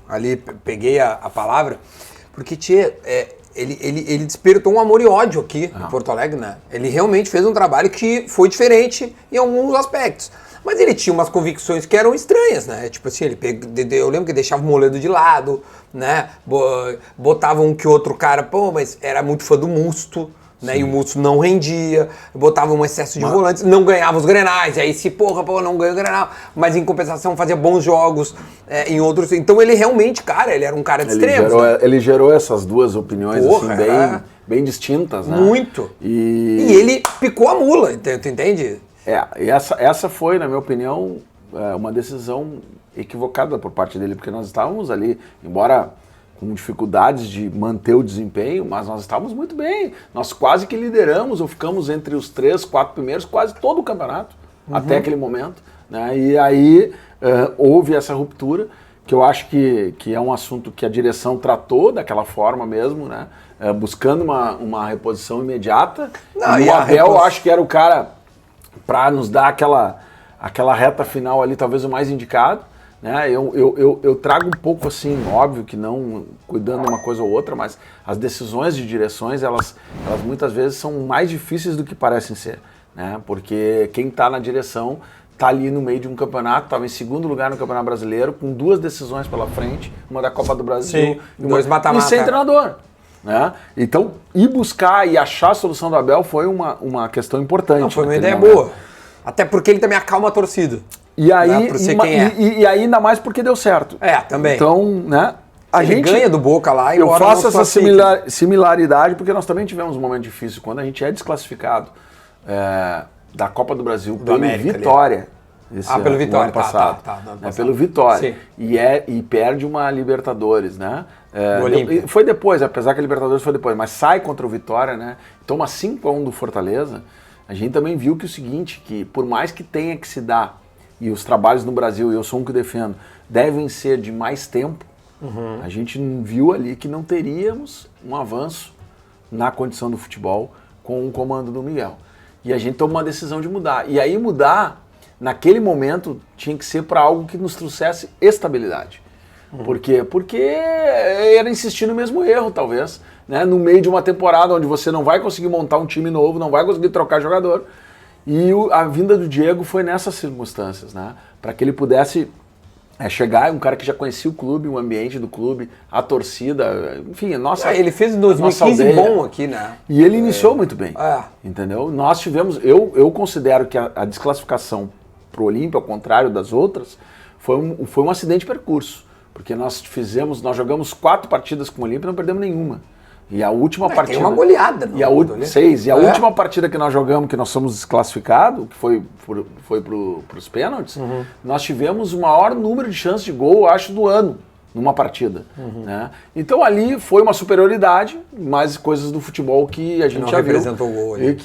ali, peguei a palavra, porque, Tchê, ele despertou um amor e ódio aqui em Porto Alegre, né? Ele realmente fez um trabalho que foi diferente em alguns aspectos. Mas ele tinha umas convicções que eram estranhas, né? Tipo assim, eu lembro que deixava o Moledo de lado, né? Botava um que outro cara, mas era muito fã do Musto, né? E o Musto não rendia, botava um excesso de volantes, não ganhava os Grenais, e aí não ganha o Grenal, mas em compensação fazia bons jogos em outros. Então ele realmente, cara, ele era um cara de extremos. Ele gerou essas duas opiniões bem distintas, né? Muito. E ele picou a mula, tu entende? E essa foi, na minha opinião, uma decisão equivocada por parte dele, porque nós estávamos ali, embora com dificuldades de manter o desempenho, mas nós estávamos muito bem. Nós quase que lideramos, ou ficamos entre os 3, 4 primeiros, quase todo o campeonato, até aquele momento, né? E aí houve essa ruptura, que eu acho que é um assunto que a direção tratou daquela forma mesmo, né? Buscando uma reposição imediata. E o Abel, eu acho que era o cara para nos dar aquela reta final ali, talvez o mais indicado, né? Eu trago um pouco assim, óbvio que não cuidando de uma coisa ou outra, mas as decisões de direções, elas muitas vezes são mais difíceis do que parecem ser, né? Porque quem está na direção está ali no meio de um campeonato, estava em segundo lugar no Campeonato Brasileiro, com 2 decisões pela frente, uma da Copa do Brasil e 2 mata-mata. E sem treinador. Né? Então, ir buscar e achar a solução do Abel foi uma questão importante. Não, foi uma ideia boa. Até porque ele também acalma a torcida. E aí, e ainda mais porque deu certo. Também. Então, né? A gente ganha do Boca lá e eu faço essa similaridade porque nós também tivemos um momento difícil quando a gente é desclassificado da Copa do Brasil pelo Vitória. Pelo Vitória, ano passado. Pelo Vitória. E perde uma Libertadores, né? Foi depois, apesar que a Libertadores foi depois, mas sai contra o Vitória, né? Toma 5-1 do Fortaleza. A gente também viu que o seguinte, que por mais que tenha que se dar, e os trabalhos no Brasil, e eu sou um que defendo, devem ser de mais tempo, a gente viu ali que não teríamos um avanço na condição do futebol com o comando do Miguel. E a gente tomou uma decisão de mudar. E aí mudar, naquele momento, tinha que ser para algo que nos trouxesse estabilidade. Por quê? Porque era insistir no mesmo erro, talvez, né? No meio de uma temporada onde você não vai conseguir montar um time novo, não vai conseguir trocar jogador. E a vinda do Diego foi nessas circunstâncias, né? Para que ele pudesse chegar, um cara que já conhecia o clube, o ambiente do clube, a torcida, enfim, a nossa... ele fez em 2015 bom aqui, né? E ele iniciou muito bem, entendeu? Nós tivemos, eu considero que a desclassificação pro Olímpia, ao contrário das outras, foi um acidente de percurso. Porque nós jogamos 4 partidas com o Olímpia e não perdemos nenhuma. E a última partida... Tem uma goleada. Última partida que nós jogamos, que nós somos desclassificados, que foi pros pênaltis, nós tivemos o maior número de chances de gol, acho, do ano, numa partida. Né? Então ali foi uma superioridade, mas coisas do futebol que a gente já viu. Representou o gol ali.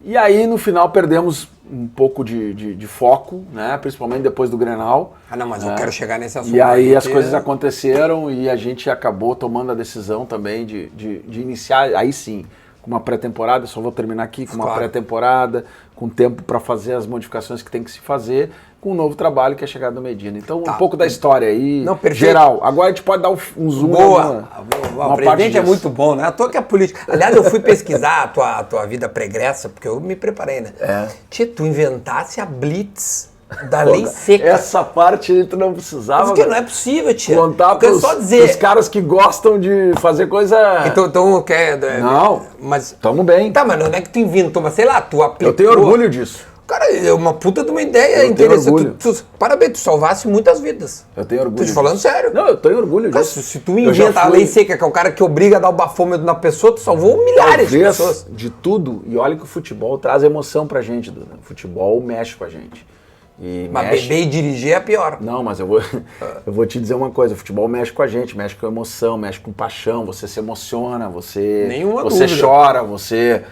E aí no final perdemos um pouco de foco, né? Principalmente depois do Grenal. Mas eu quero chegar nesse assunto. E aí as coisas aconteceram e a gente acabou tomando a decisão também de iniciar, aí sim, com uma pré-temporada, só vou terminar aqui, com uma pré-temporada, com tempo para fazer as modificações que tem que se fazer, com um novo trabalho que é a chegada do Medina. Então, um pouco da história aí, geral. Agora a gente pode dar um zoom. Boa! O presidente é muito bom, né? À toa que é político. Aliás, eu fui pesquisar a tua vida pregressa, porque eu me preparei, né? Tia, tu inventasse a Blitz da lei seca. Essa parte tu não precisava. Porque não é possível, tia. Contar pros caras que gostam de fazer coisa... Então quer... Não, mas tamo bem. Tá, mas não é que tu inventou, mas sei lá, tu aplicou... Eu tenho orgulho disso. Cara, é uma puta de uma ideia interessante. Parabéns, tu salvasse muitas vidas. Eu tenho orgulho. Tô te falando sério. Não, eu tenho orgulho disso. Se tu inventa a lei seca, que é o cara que obriga a dar o bafômetro na pessoa, tu salvou milhares de pessoas. De tudo. E olha que o futebol traz emoção pra gente, Duda. O futebol mexe com a gente. Mas beber e dirigir é pior. Não, mas eu vou te dizer uma coisa, o futebol mexe com a gente, mexe com emoção, mexe com paixão, você se emociona, você chora, você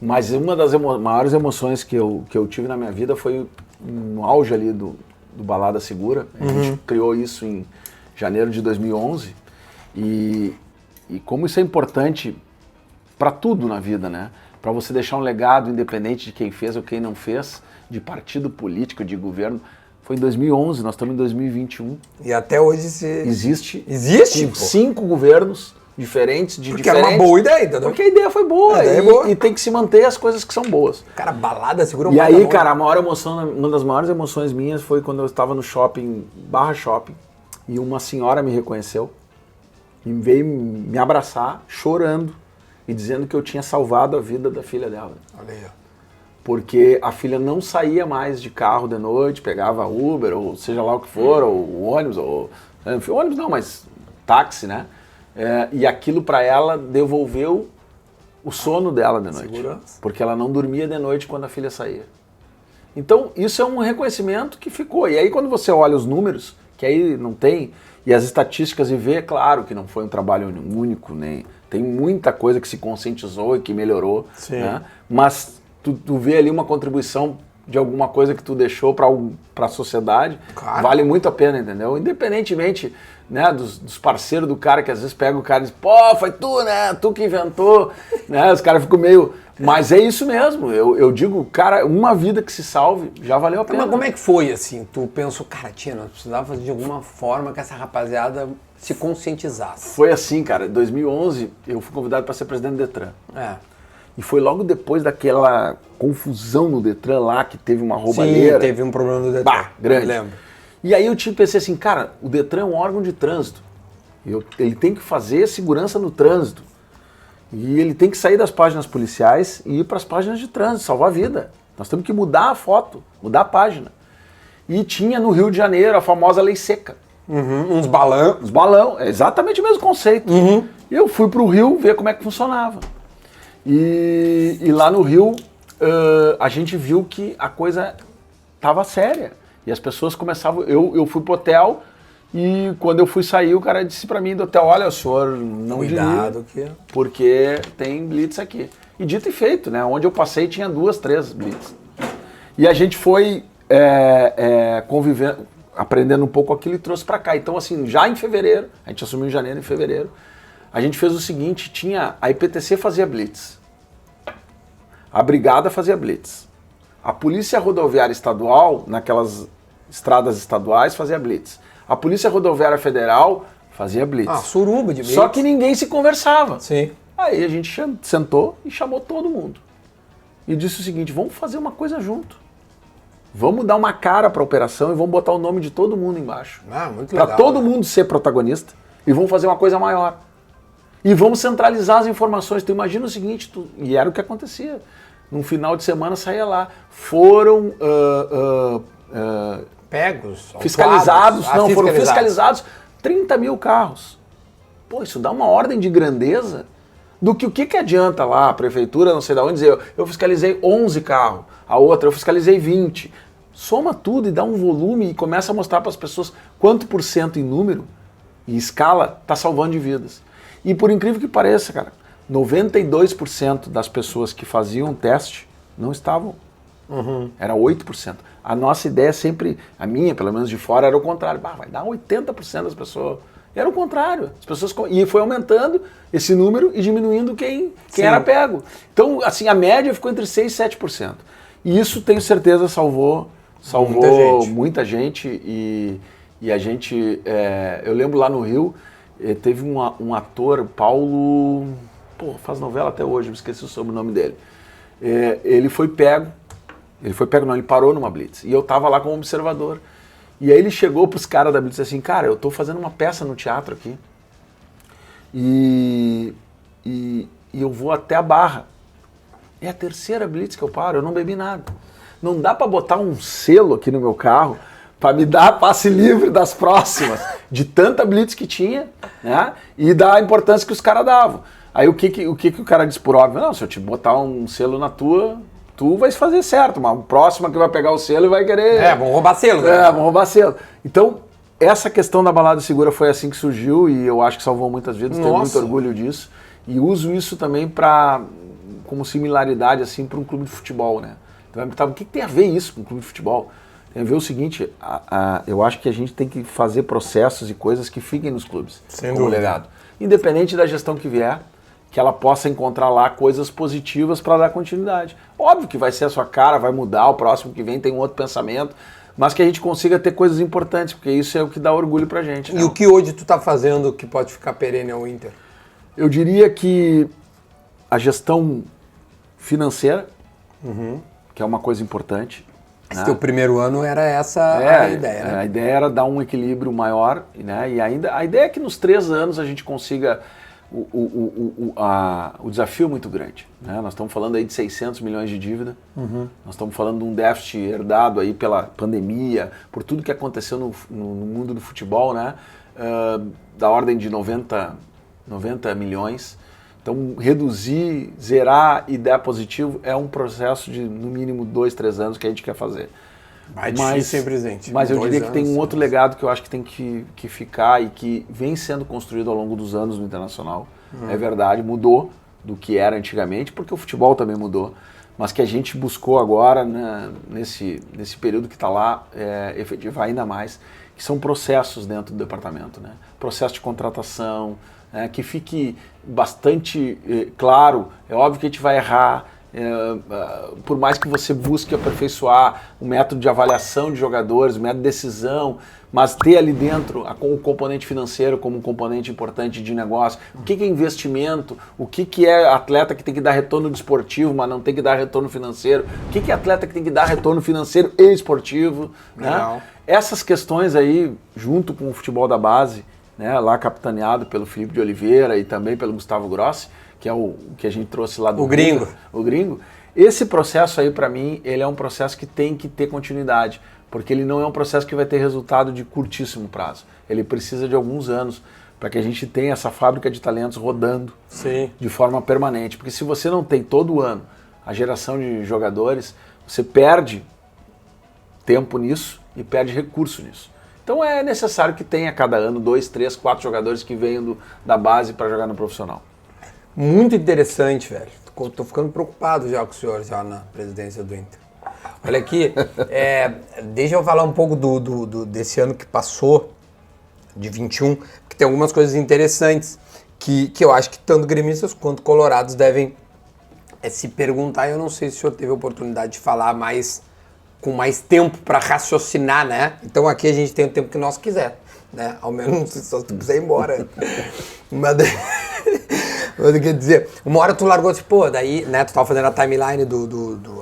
Mas uma das maiores emoções que eu tive na minha vida foi no auge ali do Balada Segura. A gente criou isso em janeiro de 2011. E como isso é importante para tudo na vida, né? Para você deixar um legado independente de quem fez ou quem não fez, de partido político, de governo. Foi em 2011, nós estamos em 2021. E até hoje Existe? Com 5 governos diferentes, Porque era uma boa ideia, entendeu? Porque a ideia foi boa. E tem que se manter as coisas que são boas. Cara, Balada Segura. E aí, cara, a maior emoção, uma das maiores emoções minhas foi quando eu estava no shopping, _shopping, e uma senhora me reconheceu e veio me abraçar, chorando, e dizendo que eu tinha salvado a vida da filha dela. Olha aí, ó. Porque a filha não saía mais de carro de noite, pegava Uber, ou seja lá o que for, ou ônibus, ônibus não, mas táxi, né? E aquilo para ela devolveu o sono dela de noite. Segurança. Porque ela não dormia de noite quando a filha saía. Então, isso é um reconhecimento que ficou. E aí, quando você olha os números, que aí não tem, e as estatísticas, e vê, claro que não foi um trabalho único, nem tem muita coisa que se conscientizou e que melhorou, né? Mas tu vê ali uma contribuição de alguma coisa que tu deixou para a sociedade, claro. Vale muito a pena, entendeu? Independentemente, né, dos parceiros do cara, que às vezes pega o cara e diz, pô, foi tu, né? Tu que inventou, né? Os caras ficam meio... Mas é isso mesmo, eu digo, cara, uma vida que se salve já valeu a pena. Mas como é que foi, assim? Tu pensou, cara, nós precisávamos de alguma forma que essa rapaziada se conscientizasse. Foi assim, cara, em 2011 eu fui convidado para ser presidente do Detran. E foi logo depois daquela confusão no Detran lá, que teve uma roubalheira. Sim, teve um problema no Detran. Grande. Eu lembro. E aí eu pensei assim, cara, o Detran é um órgão de trânsito. Ele tem que fazer segurança no trânsito. E ele tem que sair das páginas policiais e ir para as páginas de trânsito, salvar a vida. Nós temos que mudar a foto, mudar a página. E tinha no Rio de Janeiro a famosa lei seca. Uns balão. Uns balão, é exatamente o mesmo conceito. E eu fui para o Rio ver como é que funcionava. E lá no Rio a gente viu que a coisa estava séria. E as pessoas começavam... Eu fui pro hotel e quando eu fui sair, o cara disse para mim do hotel, olha, o senhor não Cuidado dirige, porque tem blitz aqui. E dito e feito, né? Onde eu passei tinha 2, 3 blitz. E a gente foi convivendo, aprendendo um pouco aquilo e trouxe para cá. Então, assim, já em fevereiro, a gente assumiu em janeiro, em fevereiro, a gente fez o seguinte, a IPTC fazia blitz, a Brigada fazia blitz, a Polícia Rodoviária Estadual, naquelas estradas estaduais, fazia blitz, a Polícia Rodoviária Federal fazia blitz. Suruba de blitz. Só que ninguém se conversava. Sim. Aí a gente sentou e chamou todo mundo. E disse o seguinte, vamos fazer uma coisa junto. Vamos dar uma cara para a operação e vamos botar o nome de todo mundo embaixo. Muito legal. Para todo mundo ser protagonista e vamos fazer uma coisa maior. E vamos centralizar as informações. Tu imagina o seguinte, e era o que acontecia. Num final de semana saía lá. Foram pegos, fiscalizados, foram fiscalizados 30 mil carros. Pô, isso dá uma ordem de grandeza do que o que adianta lá a prefeitura, não sei de onde, dizer, eu fiscalizei 11 carros, a outra eu fiscalizei 20. Soma tudo e dá um volume e começa a mostrar para as pessoas quanto por cento em número e escala está salvando de vidas. E por incrível que pareça, cara, 92% das pessoas que faziam o teste não estavam. Era 8%. A nossa ideia sempre, a minha, pelo menos de fora, era o contrário. Vai dar 80% das pessoas. Era o contrário. As pessoas, e foi aumentando esse número e diminuindo quem era pego. Então, assim, a média ficou entre 6% e 7%. E isso, tenho certeza, salvou muita gente. E a gente, eu lembro lá no Rio, teve um ator, Paulo, faz novela até hoje, me esqueci o sobrenome dele. Ele foi pego, ele parou numa blitz. E eu tava lá como observador. E aí ele chegou pros caras da blitz e disse assim, cara, eu tô fazendo uma peça no teatro aqui. E eu vou até a Barra. É a terceira blitz que eu paro, eu não bebi nada. Não dá para botar um selo aqui no meu carro para me dar passe livre das próximas, de tanta blitz que tinha, né? E da importância que os caras davam. Aí o que o cara disse por óbvio? Não, se eu te botar um selo na tua, tu vai fazer certo, mas o próximo que vai pegar o selo e vai querer... vão roubar selo. Né? Vão roubar selo. Então, essa questão da balada segura foi assim que surgiu e eu acho que salvou muitas vidas, tenho muito orgulho disso. E uso isso também para como similaridade assim para um clube de futebol, né? Então vai me perguntar, o que tem a ver isso com um clube de futebol? Tem a ver o seguinte, eu acho que a gente tem que fazer processos e coisas que fiquem nos clubes, como legado. Independente da gestão que vier, que ela possa encontrar lá coisas positivas para dar continuidade. Óbvio que vai ser a sua cara, vai mudar, o próximo que vem tem um outro pensamento, mas que a gente consiga ter coisas importantes, porque isso é o que dá orgulho pra gente. E o que hoje tu tá fazendo que pode ficar perene ao Inter? Eu diria que a gestão financeira, que é uma coisa importante. Esse teu primeiro ano era essa a ideia, né? A ideia era dar um equilíbrio maior, né? E ainda a ideia é que nos 3 anos a gente consiga... O desafio é muito grande, né? Nós estamos falando aí de 600 milhões de dívida, nós estamos falando de um déficit herdado aí pela pandemia, por tudo que aconteceu no mundo do futebol, né? Da ordem de 90 milhões. Então, reduzir, zerar e dar positivo é um processo de, no mínimo, 2, 3 anos que a gente quer fazer. É difícil, hein, presidente? Mas eu diria que tem um outro legado que eu acho que tem que ficar e que vem sendo construído ao longo dos anos no Internacional. É verdade, mudou do que era antigamente, porque o futebol também mudou. Mas que a gente buscou agora, né, nesse período que está lá, efetivar ainda mais, que são processos dentro do departamento, né? Processo de contratação, que fique bastante claro. É óbvio que a gente vai errar, por mais que você busque aperfeiçoar o método de avaliação de jogadores, o método de decisão, mas ter ali dentro o componente financeiro como um componente importante de negócio. O que é investimento? O que é atleta que tem que dar retorno desportivo, mas não tem que dar retorno financeiro? O que é atleta que tem que dar retorno financeiro e esportivo? Né? Essas questões aí, junto com o futebol da base, né, lá capitaneado pelo Felipe de Oliveira e também pelo Gustavo Grossi, que é o que a gente trouxe lá do Gringo. O Gringo. Esse processo aí, para mim, ele é um processo que tem que ter continuidade, porque ele não é um processo que vai ter resultado de curtíssimo prazo. Ele precisa de alguns anos para que a gente tenha essa fábrica de talentos rodando de forma permanente. Porque se você não tem todo ano a geração de jogadores, você perde tempo nisso e perde recurso nisso. Então é necessário que tenha cada ano 2, 3, 4 jogadores que venham da base para jogar no profissional. Muito interessante, velho. Tô ficando preocupado já com o senhor já na presidência do Inter. Olha aqui, deixa eu falar um pouco desse ano que passou, de 21, que tem algumas coisas interessantes que eu acho que tanto gremistas quanto colorados devem se perguntar. Eu não sei se o senhor teve a oportunidade de falar com mais tempo para raciocinar, né? Então aqui a gente tem o tempo que nós quiser, né? Ao menos só se tu quiser ir embora. Mas quer dizer, uma hora tu largou assim, pô, daí, né, tu tava fazendo a timeline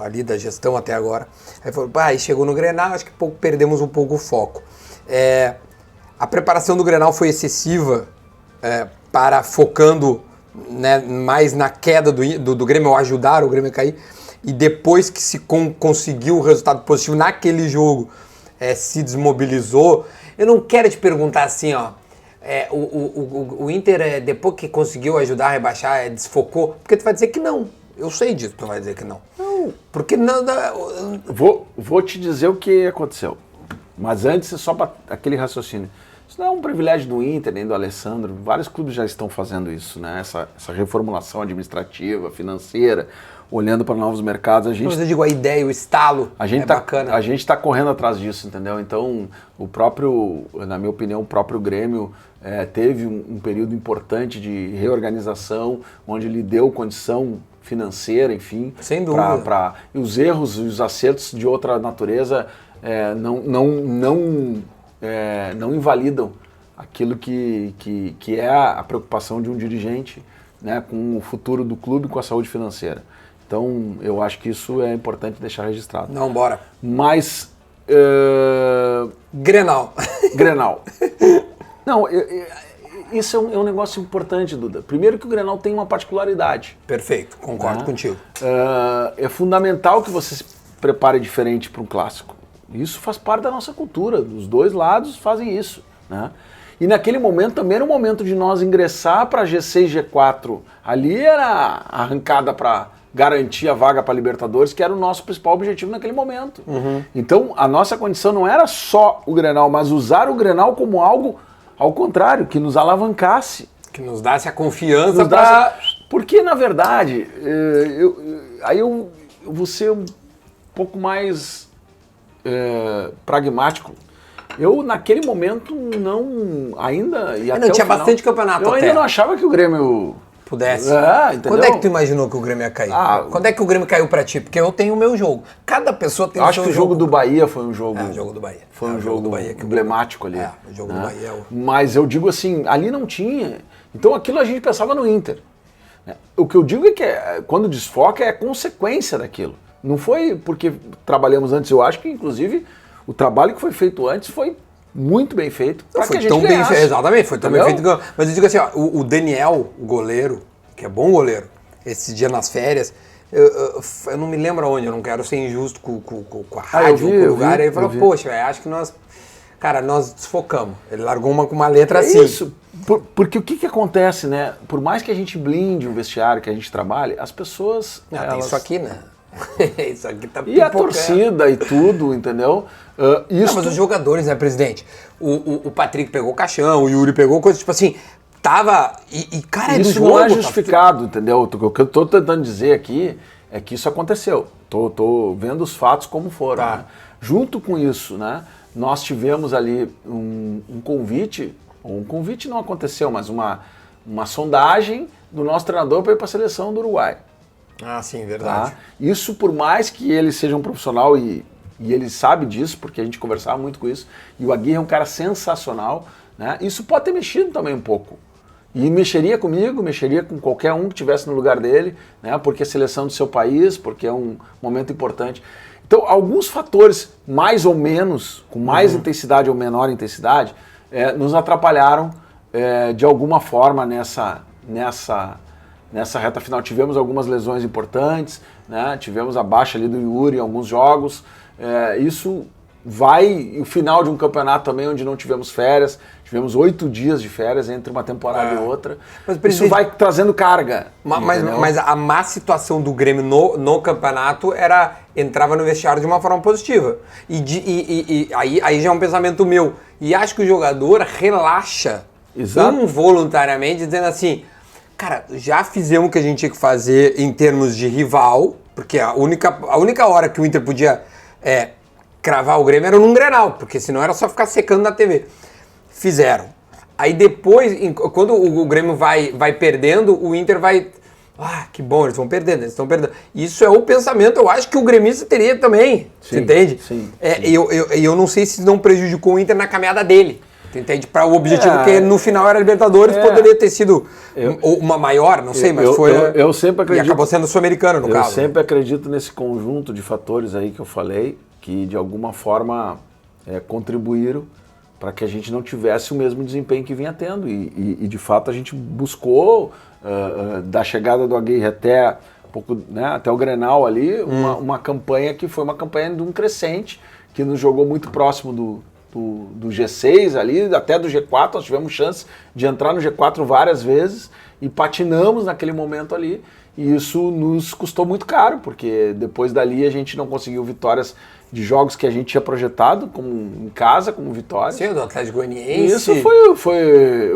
ali da gestão até agora. Aí falou, aí chegou no Grenal, acho que perdemos um pouco o foco. A preparação do Grenal foi excessiva, para focando, né, mais na queda do Grêmio, ou ajudar o Grêmio a cair, e depois que se conseguiu o resultado positivo naquele jogo, se desmobilizou. Eu não quero te perguntar assim, ó, o Inter, depois que conseguiu ajudar a rebaixar, desfocou, porque tu vai dizer que não. Eu sei disso, tu vai dizer que não. Não. Porque não... Vou te dizer o que aconteceu. Mas antes, só para aquele raciocínio. Isso não é um privilégio do Inter, nem do Alessandro. Vários clubes já estão fazendo isso, né? Essa reformulação administrativa, financeira, olhando para novos mercados. Mas eu digo, a ideia, o estalo bacana. A gente está correndo atrás disso, entendeu? Então, na minha opinião, o próprio Grêmio teve um período importante de reorganização, onde ele deu condição financeira, enfim. Sem dúvida. E os erros e os acertos de outra natureza não invalidam aquilo que é a preocupação de um dirigente, né, com o futuro do clube, com a saúde financeira. Então, eu acho que isso é importante deixar registrado. Não, bora. Mas... Grenal. Não, isso é um negócio importante, Duda. Primeiro que o Grenal tem uma particularidade. Perfeito, concordo contigo. É fundamental que você se prepare diferente para um clássico. Isso faz parte da nossa cultura. Os dois lados fazem isso, né? E naquele momento também era o momento de nós ingressar para G6 e G4. Ali era a arrancada para garantir a vaga para a Libertadores, que era o nosso principal objetivo naquele momento. Então, a nossa condição não era só o Grenal, mas usar o Grenal como algo ao contrário, que nos alavancasse. Que nos desse a confiança para Porque, na verdade, eu vou ser um pouco mais pragmático. Eu, naquele momento, ainda... E não, tinha bastante campeonato eu até. ainda não achava que o Grêmio... Pudesse. Entendeu? Quando é que tu imaginou que o Grêmio ia cair? Quando é que o Grêmio caiu pra ti? Porque eu tenho o meu jogo. Cada pessoa tem o seu jogo. Acho que o jogo do Bahia foi um jogo... o jogo do Bahia. Foi um jogo do Bahia emblemático ali. O jogo do Bahia. Mas eu digo assim, ali não tinha. Então aquilo a gente pensava no Inter. O que eu digo é que quando desfoca é consequência daquilo. Não foi porque trabalhamos antes. Eu acho que, inclusive, o trabalho que foi feito antes foi muito bem feito. Foi tão bem feito, exatamente, foi tão bem feito. Mas eu digo assim, ó, o Daniel, o goleiro, que é bom goleiro, esse dia nas férias, eu não me lembro aonde, eu não quero ser injusto com a rádio, com o lugar, aí ele falou, poxa, acho que nós desfocamos. Ele largou uma letra assim. Isso, porque o que acontece, né? Por mais que a gente blinde o vestiário, que a gente trabalhe, as pessoas... Tem isso aqui, né? Isso aqui tá E a torcida e tudo, entendeu? Mas os jogadores, né, presidente? O Patrick pegou o caixão, o Yuri pegou coisa, tipo assim, cara, isso do jogo, não é justificado, entendeu? O que eu tô tentando dizer aqui é que isso aconteceu. Tô vendo os fatos como foram. Né? Junto com isso, né, nós tivemos ali um convite não aconteceu, mas uma sondagem do nosso treinador para ir para a seleção do Uruguai. Ah, sim, verdade. Tá? Isso, por mais que ele seja um profissional e ele sabe disso, porque a gente conversava muito com isso, e o Aguirre é um cara sensacional, né? Isso pode ter mexido também um pouco. E mexeria comigo, mexeria com qualquer um que estivesse no lugar dele, né? Porque é seleção do seu país, porque é um momento importante. Então, alguns fatores, mais ou menos, com mais intensidade ou menor intensidade, nos atrapalharam de alguma forma nessa reta final. Tivemos algumas lesões importantes, né? Tivemos a baixa ali do Yuri em alguns jogos. Isso vai... O final de um campeonato também, onde não tivemos férias. Tivemos 8 dias de férias entre uma temporada e outra. Mas, isso vai trazendo carga. Mas a má situação do Grêmio no campeonato entrava no vestiário de uma forma positiva. Aí já é um pensamento meu. E acho que o jogador relaxa involuntariamente, dizendo assim... Cara, já fizemos o que a gente tinha que fazer em termos de rival, porque a única hora que o Inter podia cravar o Grêmio era num Grenal, porque senão era só ficar secando na TV. Fizeram. Aí depois, quando o Grêmio vai perdendo, o Inter vai... que bom, eles estão perdendo. Isso é o pensamento, eu acho que o gremista teria também, você entende? Sim. Eu não sei se não prejudicou o Inter na caminhada dele. Entende? Para o objetivo que no final era Libertadores, poderia ter sido uma maior, não sei, mas foi... Eu sempre acredito... E acabou sendo sul-americano, no caso. Eu sempre acredito nesse conjunto de fatores aí que eu falei, que de alguma forma contribuíram para que a gente não tivesse o mesmo desempenho que vinha tendo. E de fato a gente buscou, da chegada do Aguirre até o Grenal ali, uma campanha que foi uma campanha de um crescente, que nos jogou muito próximo do G6 ali, até do G4, nós tivemos chance de entrar no G4 várias vezes e patinamos naquele momento ali, e isso nos custou muito caro, porque depois dali a gente não conseguiu vitórias de jogos que a gente tinha projetado, como em casa, como vitórias. Sim, do Atlético Goianiense. Isso foi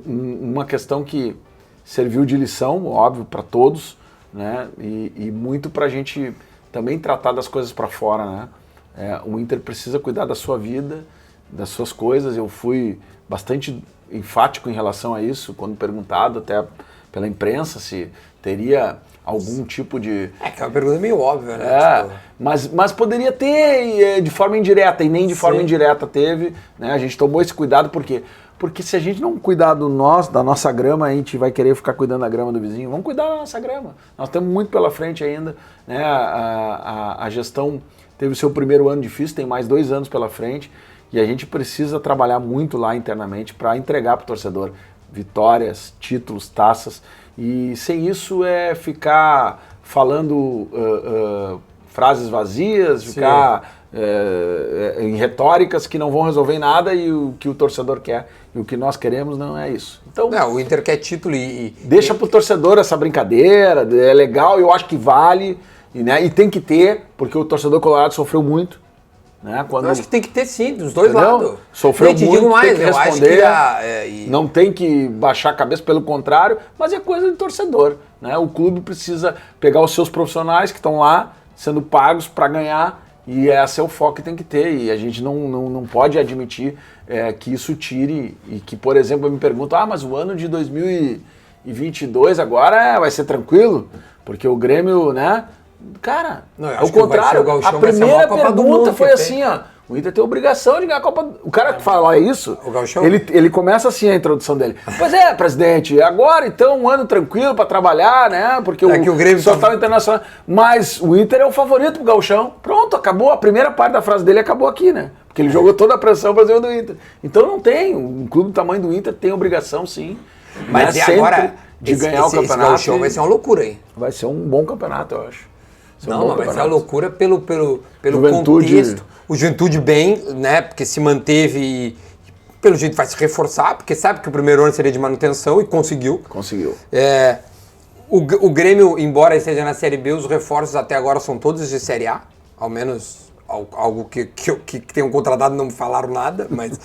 uma questão que serviu de lição, óbvio, para todos, né? E muito para a gente também tratar das coisas para fora, né? O Inter precisa cuidar da sua vida, das suas coisas. Eu fui bastante enfático em relação a isso, quando perguntado até pela imprensa se teria algum tipo de... que é uma pergunta meio óbvia, né? Mas poderia ter de forma indireta, e nem de forma indireta teve, né? A gente tomou esse cuidado, por quê? Porque se a gente não cuidar da nossa grama, a gente vai querer ficar cuidando da grama do vizinho. Vamos cuidar da nossa grama. Nós temos muito pela frente ainda, né? A gestão teve o seu primeiro ano difícil, tem mais 2 anos pela frente, e a gente precisa trabalhar muito lá internamente para entregar para o torcedor vitórias, títulos, taças, e sem isso ficar falando frases vazias, ficar em retóricas que não vão resolver em nada, e o que o torcedor quer e o que nós queremos não é isso. Então, o Inter quer título deixa para o torcedor essa brincadeira, é legal, eu acho que vale, né? E tem que ter, porque o torcedor colorado sofreu muito, Né? Eu acho que tem que ter sim, dos dois Entendeu? lados. Sofreu muito, digo mais, tem que responder, não tem que baixar a cabeça, pelo contrário, mas é coisa de torcedor. Né? O clube precisa pegar os seus profissionais que estão lá, sendo pagos para ganhar, e esse é o foco que tem que ter. E a gente não pode admitir que isso tire, e que, por exemplo, eu me pergunto, mas o ano de 2022 agora vai ser tranquilo? Porque o Grêmio, né? Cara, ao contrário, a primeira pergunta foi assim, o Inter tem obrigação de ganhar a Copa. O cara que fala isso, ele começa assim a introdução dele. Pois é, presidente, agora então um ano tranquilo para trabalhar, né? Porque o Grêmio só tá no Internacional. Mas o Inter é o favorito pro Gauchão. Pronto, acabou. A primeira parte da frase dele acabou aqui, né? Porque ele jogou toda a pressão para cima do Inter. Então não tem. Um clube do tamanho do Inter tem obrigação, sim. Mas e agora de ganhar o campeonato. Esse Gauchão vai ser uma loucura, hein? Vai ser um bom campeonato, eu acho. Não, mas vai ser uma loucura pelo contexto. O Juventude bem, né? Porque se manteve e pelo jeito vai se reforçar, porque sabe que o primeiro ano seria de manutenção e conseguiu. Conseguiu. O Grêmio, embora esteja na Série B, os reforços até agora são todos de Série A, ao menos algo que tenham contratado não me falaram nada, mas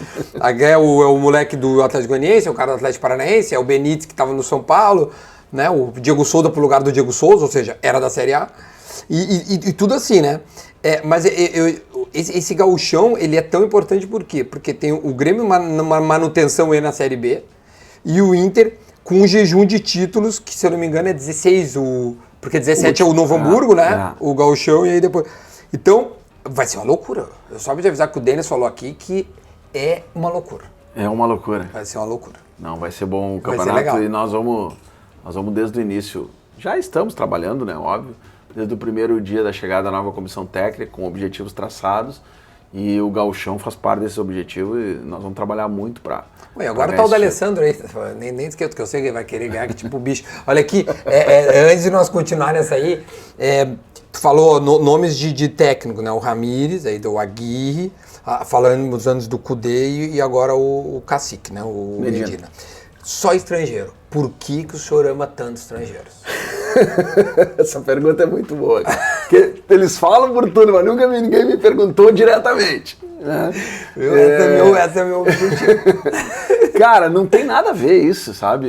é o moleque do Atlético Goianiense, é o cara do Atlético Paranaense, é o Benítez que estava no São Paulo, né? O Diego Souza pro lugar do Diego Souza, ou seja, era da Série A. E tudo assim, né? Mas esse gauchão, ele é tão importante por quê? Porque tem o Grêmio numa manutenção aí na Série B e o Inter com um jejum de títulos, que se eu não me engano é 16, porque 17 é o Novo Hamburgo, né? O gauchão e aí depois... Então, vai ser uma loucura. Eu só vou te avisar que o Denis falou aqui que é uma loucura. É uma loucura. Vai ser uma loucura. Não, vai ser bom o campeonato e nós vamos desde o início. Já estamos trabalhando, né? Óbvio. Desde o primeiro dia da chegada da nova comissão técnica, com objetivos traçados, e o Gauchão faz parte desse objetivo e nós vamos trabalhar muito para... Agora tá o D'Alessandro aí, nem esquento que eu sei que ele vai querer ganhar, que tipo bicho. Olha aqui, antes de nós continuar nessa aí, tu falou nomes de técnico, né? O Ramires, aí do Aguirre, falando nos anos do Cudê e agora o Cacique, né? O Medina. Só estrangeiro. Por que o senhor ama tanto estrangeiros? Essa pergunta é muito boa. Porque eles falam por tudo, mas nunca ninguém me perguntou diretamente. Né? Essa é meu objetivo. Cara, não tem nada a ver isso, sabe?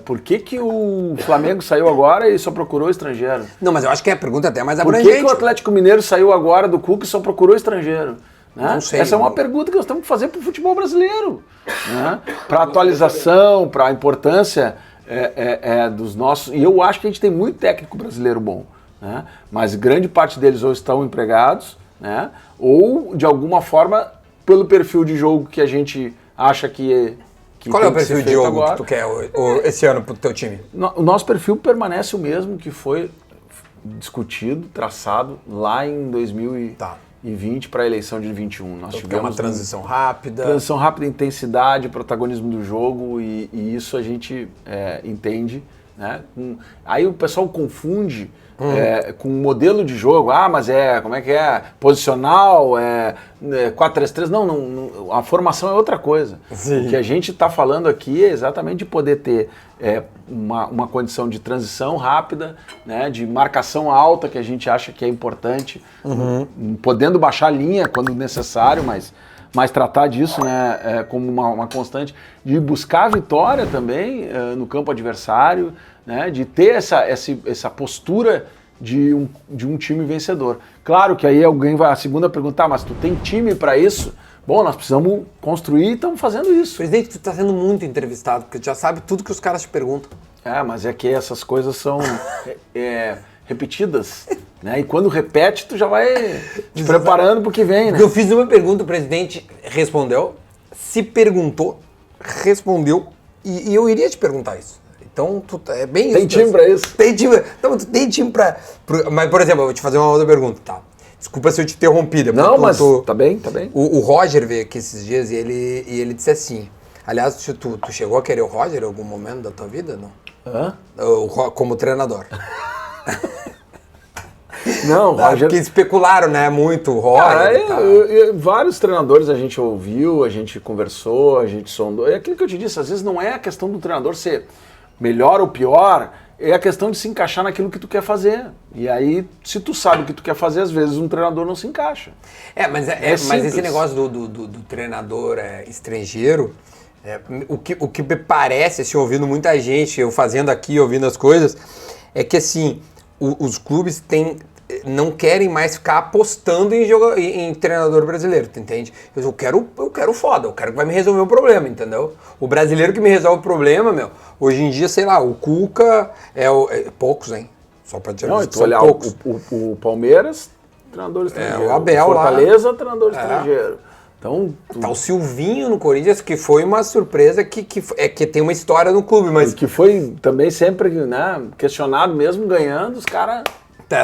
Por que o Flamengo saiu agora e só procurou estrangeiro? Não, mas eu acho que a pergunta até mais abrangente. Por que o Atlético Mineiro saiu agora do Cuca e só procurou estrangeiro? Né? Não sei. Essa é uma pergunta que nós temos que fazer para o futebol brasileiro. Né? Para atualização, para a importância dos nossos... E eu acho que a gente tem muito técnico brasileiro bom. Né? Mas grande parte deles ou estão empregados, né? Ou, de alguma forma, pelo perfil de jogo que a gente acha que qual é o perfil de jogo agora que tu quer esse ano para o teu time? O nosso perfil permanece o mesmo que foi discutido, traçado lá em 2020 para a eleição de 21. Nós tivemos uma transição rápida. Transição rápida, intensidade, protagonismo do jogo e isso a gente entende. Né? Aí o pessoal confunde com o modelo de jogo. Mas como é que é? Posicional, 4-3-3. Não, a formação é outra coisa. Sim. O que a gente está falando aqui é exatamente de poder ter uma condição de transição rápida, né, de marcação alta, que a gente acha que é importante, podendo baixar a linha quando necessário, mas tratar disso, né, como uma constante, de buscar a vitória também no campo adversário, né, de ter essa postura de um time vencedor. Claro que aí alguém vai, a segunda pergunta, mas tu tem time para isso? Bom, nós precisamos construir e estamos fazendo isso. Presidente, tu está sendo muito entrevistado, porque tu já sabe tudo que os caras te perguntam. Mas é que essas coisas são repetidas, né? E quando repete, tu já vai te preparando para o que vem, né? Eu fiz uma pergunta, o presidente respondeu, se perguntou, respondeu, e eu iria te perguntar isso. Então, é bem isso. Tem time para isso? Tem time. Então, tu tem time para... Mas, por exemplo, eu vou te fazer uma outra pergunta, tá? Desculpa se eu te interrompi. Não, mas tá bem, tá bem. O Roger veio aqui esses dias e ele disse assim... Aliás, tu chegou a querer o Roger em algum momento da tua vida, não? Como treinador. Não, Roger... Porque especularam, né, muito o Roger. Vários treinadores a gente ouviu, a gente conversou, a gente sondou. É aquilo que eu te disse, às vezes não é a questão do treinador ser melhor ou pior, é a questão de se encaixar naquilo que tu quer fazer. E aí, se tu sabe o que tu quer fazer, às vezes um treinador não se encaixa. Mas esse negócio do treinador estrangeiro, o que me parece, assim, ouvindo muita gente, eu fazendo aqui, ouvindo as coisas, é que assim, os clubes não querem mais ficar apostando em treinador brasileiro, tu entende? Eu quero foda, eu quero que vai me resolver o problema, entendeu? O brasileiro que me resolve o problema, hoje em dia, sei lá, o Cuca poucos, hein? Só pra te avisar, olhar poucos. O Palmeiras, treinador estrangeiro. O Abel lá. Fortaleza, treinador estrangeiro. Então, tá o Silvinho no Corinthians, que foi uma surpresa que tem uma história no clube, mas... Que foi também sempre, né, questionado, mesmo ganhando, os caras...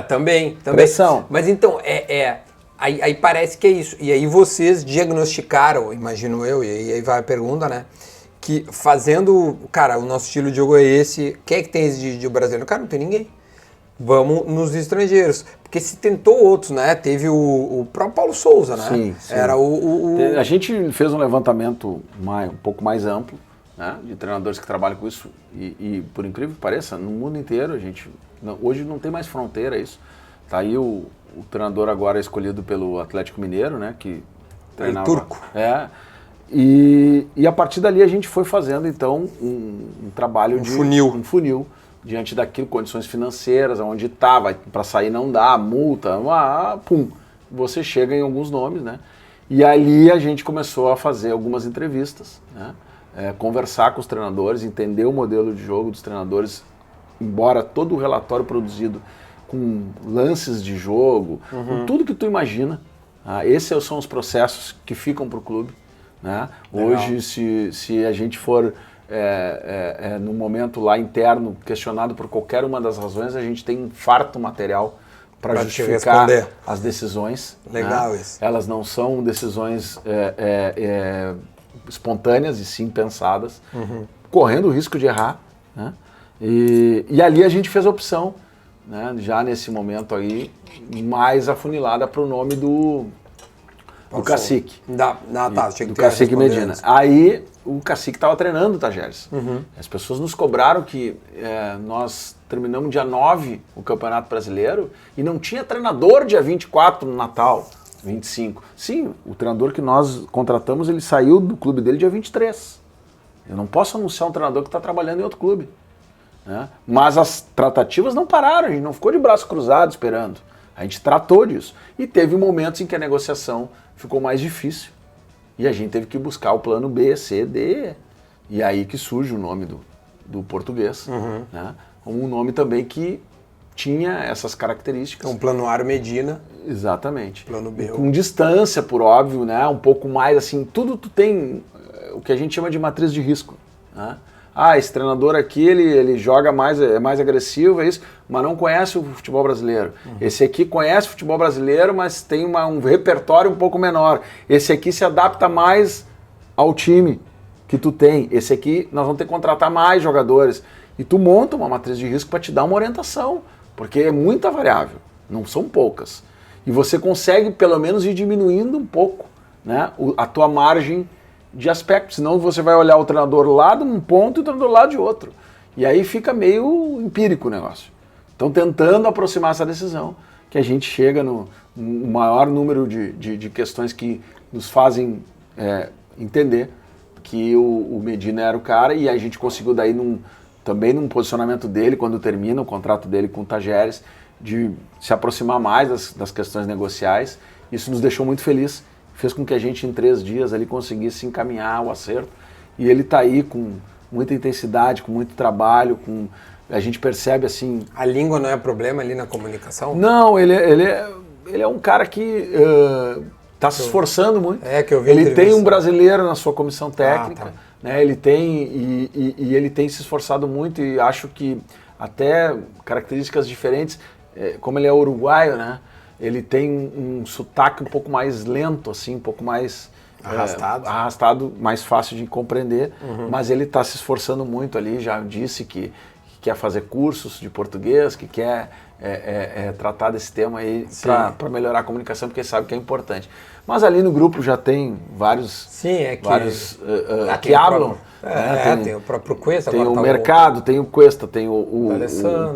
Também. Pressão. Mas então, aí parece que é isso. E aí vocês diagnosticaram, imagino eu, e aí vai a pergunta, né? Que fazendo, cara, o nosso estilo de jogo é esse, quem é que tem esse de brasileiro? Cara, não tem ninguém. Vamos nos estrangeiros. Porque se tentou outros, né? Teve o próprio Paulo Souza, né? Sim. Era A gente fez um levantamento um pouco mais amplo, né? De treinadores que trabalham com isso. E por incrível que pareça, no mundo inteiro, hoje não tem mais fronteira isso. Tá aí o treinador agora escolhido pelo Atlético Mineiro, né? Que treinava... turco. E a partir dali a gente foi fazendo, então, um trabalho de... Um funil. Diante daquilo, condições financeiras, onde estava, para sair não dá, multa, pum. Você chega em alguns nomes, né? E ali a gente começou a fazer algumas entrevistas, né? Conversar com os treinadores, entender o modelo de jogo dos treinadores, embora todo o relatório produzido com lances de jogo, com tudo que tu imagina. Esses são os processos que ficam para o clube, né? Hoje, se a gente for no momento lá interno questionado por qualquer uma das razões, a gente tem um farto material para justificar as decisões. Legal, né? Isso. Elas não são decisões espontâneas e sim pensadas, correndo o risco de errar, né? E ali a gente fez a opção, né, já nesse momento aí, mais afunilada para o nome do Cacique. Do Cacique Medina. Aí o Cacique estava treinando o Tajeres. As pessoas nos cobraram que nós terminamos dia 9 o Campeonato Brasileiro e não tinha treinador dia 24 no Natal, 25. Sim, o treinador que nós contratamos, ele saiu do clube dele dia 23. Eu não posso anunciar um treinador que está trabalhando em outro clube, né? Mas as tratativas não pararam, a gente não ficou de braço cruzado esperando. A gente tratou disso. E teve momentos em que a negociação ficou mais difícil. E a gente teve que buscar o plano B, C, D. E aí que surge o nome do português. Né? Um nome também que tinha essas características. Um Planoário Medina. Exatamente. Plano B. Com distância, por óbvio, né? Um pouco mais assim, tudo tu tem o que a gente chama de matriz de risco. Né? Esse treinador aqui, ele joga mais, é mais agressivo, é isso, mas não conhece o futebol brasileiro. Esse aqui conhece o futebol brasileiro, mas tem um repertório um pouco menor. Esse aqui se adapta mais ao time que tu tem. Esse aqui, nós vamos ter que contratar mais jogadores. E tu monta uma matriz de risco para te dar uma orientação, porque é muita variável, não são poucas. E você consegue, pelo menos, ir diminuindo um pouco, né, a tua margem de aspectos, senão você vai olhar o treinador lá de um ponto e o treinador lá de outro. E aí fica meio empírico o negócio. Então, tentando aproximar essa decisão, que a gente chega no maior número de questões que nos fazem entender que o Medina era o cara, e a gente conseguiu daí também num posicionamento dele, quando termina o contrato dele com o Tajeres, de se aproximar mais das questões negociais. Isso nos deixou muito feliz. Fez com que a gente, em 3 dias, ali conseguisse encaminhar o acerto. E ele está aí com muita intensidade, com muito trabalho, a gente percebe assim... A língua não é problema ali na comunicação? Não, ele é um cara que está se esforçando muito. Que eu vi ele tem um brasileiro na sua comissão técnica, né? Ele tem, e ele tem se esforçado muito, e acho que até características diferentes, como ele é uruguaio, né? Ele tem um sotaque um pouco mais lento, assim, um pouco mais arrastado, mais fácil de compreender, mas ele está se esforçando muito ali, já disse que quer fazer cursos de português, que quer tratar desse tema aí para melhorar a comunicação, porque sabe que é importante. Mas ali no grupo já tem vários, que hablam. Tem o próprio Cuesta. Tem o Mercado, tem o Cuesta, tem o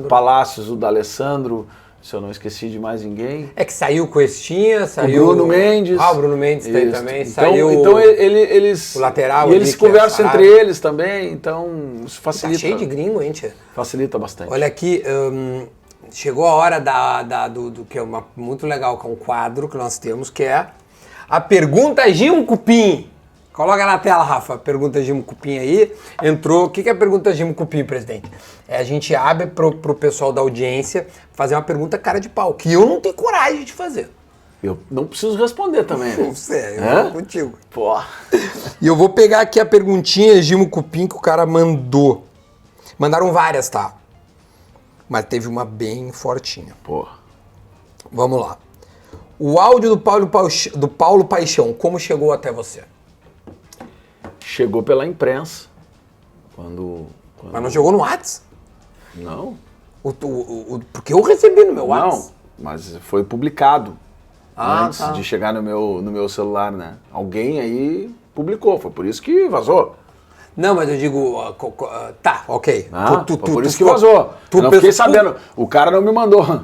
Palácios, o D'Alessandro, se eu não esqueci de mais ninguém. É que saiu o Cuestinha, saiu... O Bruno Mendes. O Bruno Mendes tem também. Então, saiu eles... O lateral. E eles conversam entre eles também, então isso facilita. Tá cheio de gringo, hein, tia? Facilita bastante. Olha aqui, chegou a hora do que é muito legal, que é um quadro que nós temos, que é a Pergunta Gimo Cupim. Coloca na tela, Rafa, Pergunta Gimo Cupim aí. Entrou. O que é a Pergunta Gimo Cupim, presidente? A gente abre pro pessoal da audiência fazer uma pergunta cara de pau, que eu não tenho coragem de fazer. Eu não preciso responder também, né? Não sei, eu vou contigo. Pô. E eu vou pegar aqui a perguntinha Gimo Cupim que o cara mandou. Mandaram várias, tá? Mas teve uma bem fortinha. Pô. Vamos lá. O áudio do Paulo Paixão, como chegou até você? Chegou pela imprensa. Mas não chegou no WhatsApp? Não. Porque eu recebi no meu WhatsApp. Não, mas foi publicado antes tá. de chegar no meu celular, né? Alguém aí publicou, foi por isso que vazou. Não, mas eu digo... tá, ok. Por isso que vazou. Eu não fiquei sabendo. O cara não me mandou.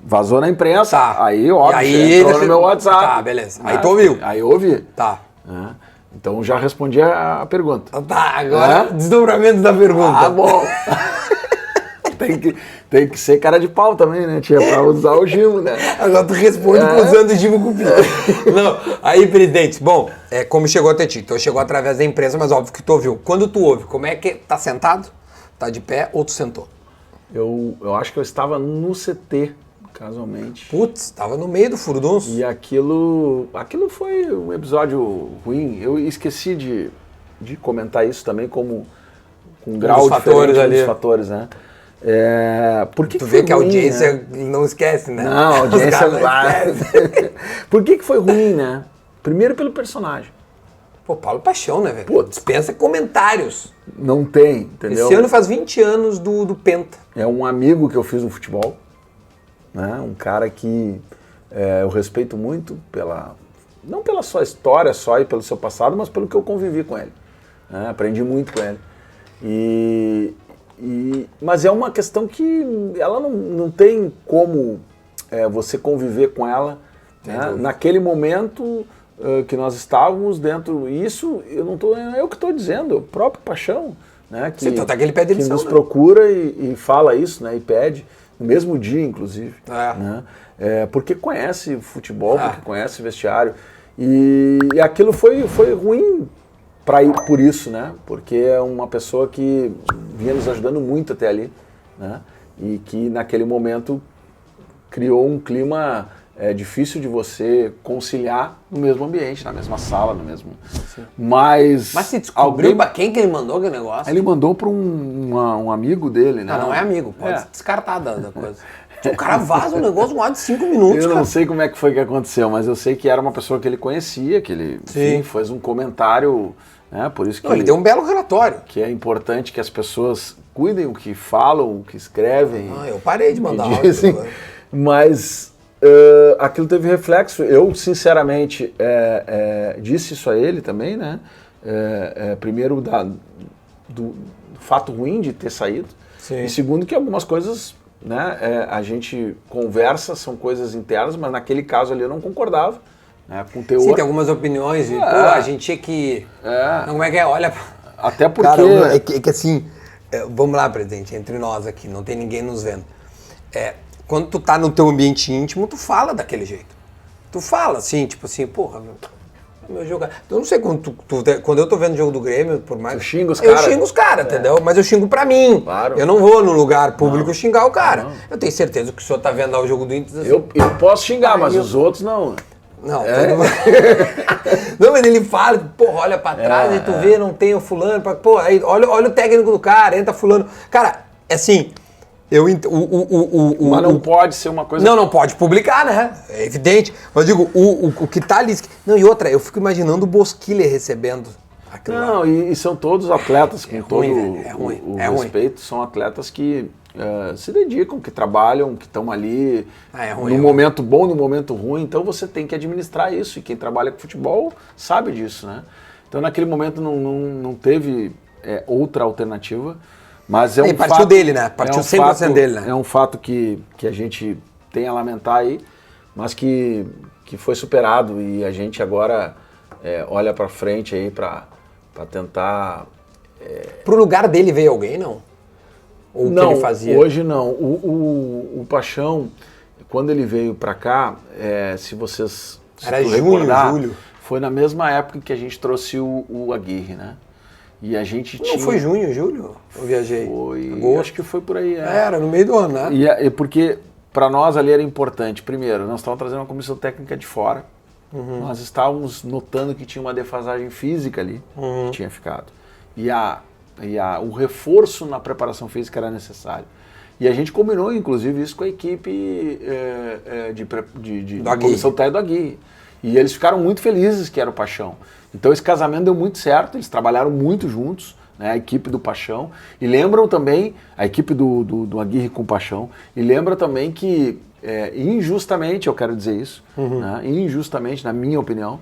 Vazou na imprensa, tá. Aí, óbvio, aí entrou no meu WhatsApp. Tá, beleza. Aí tu ouviu. Aí eu ouvi. Tá. Então já respondi a pergunta. Tá, agora desdobramento da pergunta. Ah, bom. tem que ser cara de pau também, né, tia? Pra usar o Gimo, né? Agora tu responde usando o Gimo Cupim. Não, aí, presidente, bom, como chegou até ti? Então chegou através da empresa, mas óbvio que tu ouviu. Quando tu ouve, como é que tá sentado? Tá de pé ou tu sentou? Eu acho que eu estava no CT, casualmente. Putz, tava no meio do furdunço. E aquilo foi um episódio ruim. Eu esqueci de comentar isso também como um grau diferente dos fatores, né? Por que tu que vê foi que a ruim, audiência né? não esquece, né? Não, a audiência não esquece. Por que foi ruim, né? Primeiro pelo personagem. Pô, Paulo Paixão, né, velho? Pô, dispensa comentários. Não tem, entendeu? Esse ano faz 20 anos do Penta. É um amigo que eu fiz no futebol, né? Um cara que eu respeito muito não pela sua história só e pelo seu passado, mas pelo que eu convivi com ele. Né? Aprendi muito com ele. Mas é uma questão que ela não tem como você conviver com ela, né? Naquele momento que nós estávamos dentro. Isso eu que estou dizendo, o próprio Paixão, né? Que ele pede demissão, que nos né? procura e fala isso, né? E pede, no mesmo dia, inclusive. Né? Porque conhece futebol, porque conhece vestiário. E aquilo foi ruim para ir por isso, né? Porque é uma pessoa que vinha nos ajudando muito até ali, né? E que naquele momento criou um clima difícil de você conciliar no mesmo ambiente, na mesma sala, no mesmo... Sim. Mas se descobriu pra quem que ele mandou aquele negócio? Ele mandou para um amigo dele, né? Não é amigo, pode descartar da coisa. O cara vaza um negócio no ar de 5 minutos, Eu não sei como é que foi que aconteceu, mas eu sei que era uma pessoa que ele conhecia, que ele fez um comentário... Por isso que ele deu um belo relatório. Que é importante que as pessoas cuidem o que falam, o que escrevem. Eu parei de mandar áudio. Mas aquilo teve reflexo. Eu, sinceramente, disse isso a ele também, né? Primeiro, do fato ruim de ter saído. Sim. E segundo, que algumas coisas, né, a gente conversa, são coisas internas, mas naquele caso ali eu não concordava. Com teor. Sim, tem algumas opiniões e, a gente tinha que... Não, como é que é? Olha... Até porque... Cara, é que assim, vamos lá, presidente, entre nós aqui, não tem ninguém nos vendo. Quando tu tá no teu ambiente íntimo, tu fala daquele jeito. Tu fala assim, tipo assim, porra, meu jogo... Eu não sei quando eu tô vendo o jogo do Grêmio, por mais... Eu xingo os caras, entendeu? Mas eu xingo pra mim. Claro. Eu não vou no lugar público xingar o cara. Não. Eu tenho certeza que o senhor tá vendo lá o jogo do Inter... Assim, eu posso xingar, mas os outros não... Não, não, mas ele fala, porra, olha pra trás e tu vê, não tem o fulano, pô, aí olha o técnico do cara, entra fulano. Cara, assim, mas não pode ser uma coisa... Não pode publicar, né? É evidente. Mas digo, o que tá ali... Não, e outra, eu fico imaginando o Bosquilha recebendo. Não, e são todos atletas com todo o respeito, são atletas que se dedicam, que trabalham, que estão ali no momento bom, no momento ruim, então você tem que administrar isso, e quem trabalha com futebol sabe disso, né? Então naquele momento não teve outra alternativa, mas partiu dele, né? Partiu 100% dele, né? É um fato que a gente tem a lamentar aí, mas que foi superado, e a gente agora olha para frente aí para tentar... Pro lugar dele veio alguém, não? Ou não, que ele fazia? Hoje não. O Paixão, quando ele veio para cá, se vocês era julho. Foi na mesma época que a gente trouxe o Aguirre, né? E a gente não foi junho, julho? Eu viajei. Foi, acho que foi por aí. Era no meio do ano, né? E porque para nós ali era importante. Primeiro, nós estávamos trazendo uma comissão técnica de fora. Nós estávamos notando que tinha uma defasagem física ali, que tinha ficado. E o reforço na preparação física era necessário. E a gente combinou, inclusive, isso com a equipe da comissão técnica do Aguirre. E eles ficaram muito felizes que era o Paixão. Então esse casamento deu muito certo, eles trabalharam muito juntos, né, a equipe do Paixão. E lembram também, a equipe do Aguirre com o Paixão, e lembra também que, injustamente, eu quero dizer isso, né, injustamente, na minha opinião,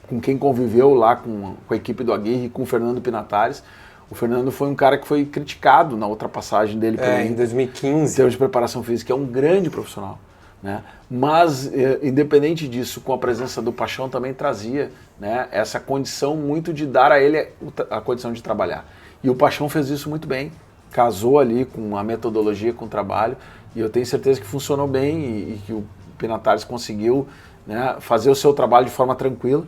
com quem conviveu lá com a equipe do Aguirre, com o Fernando Pinatares, o Fernando foi um cara que foi criticado na outra passagem dele. Em 2015. Em termos de preparação física, é um grande profissional. Né? Mas, independente disso, com a presença do Paixão também trazia, né, essa condição muito de dar a ele a condição de trabalhar. E o Paixão fez isso muito bem, casou ali com a metodologia, com o trabalho, e eu tenho certeza que funcionou bem e que o Pinatares conseguiu, né, fazer o seu trabalho de forma tranquila,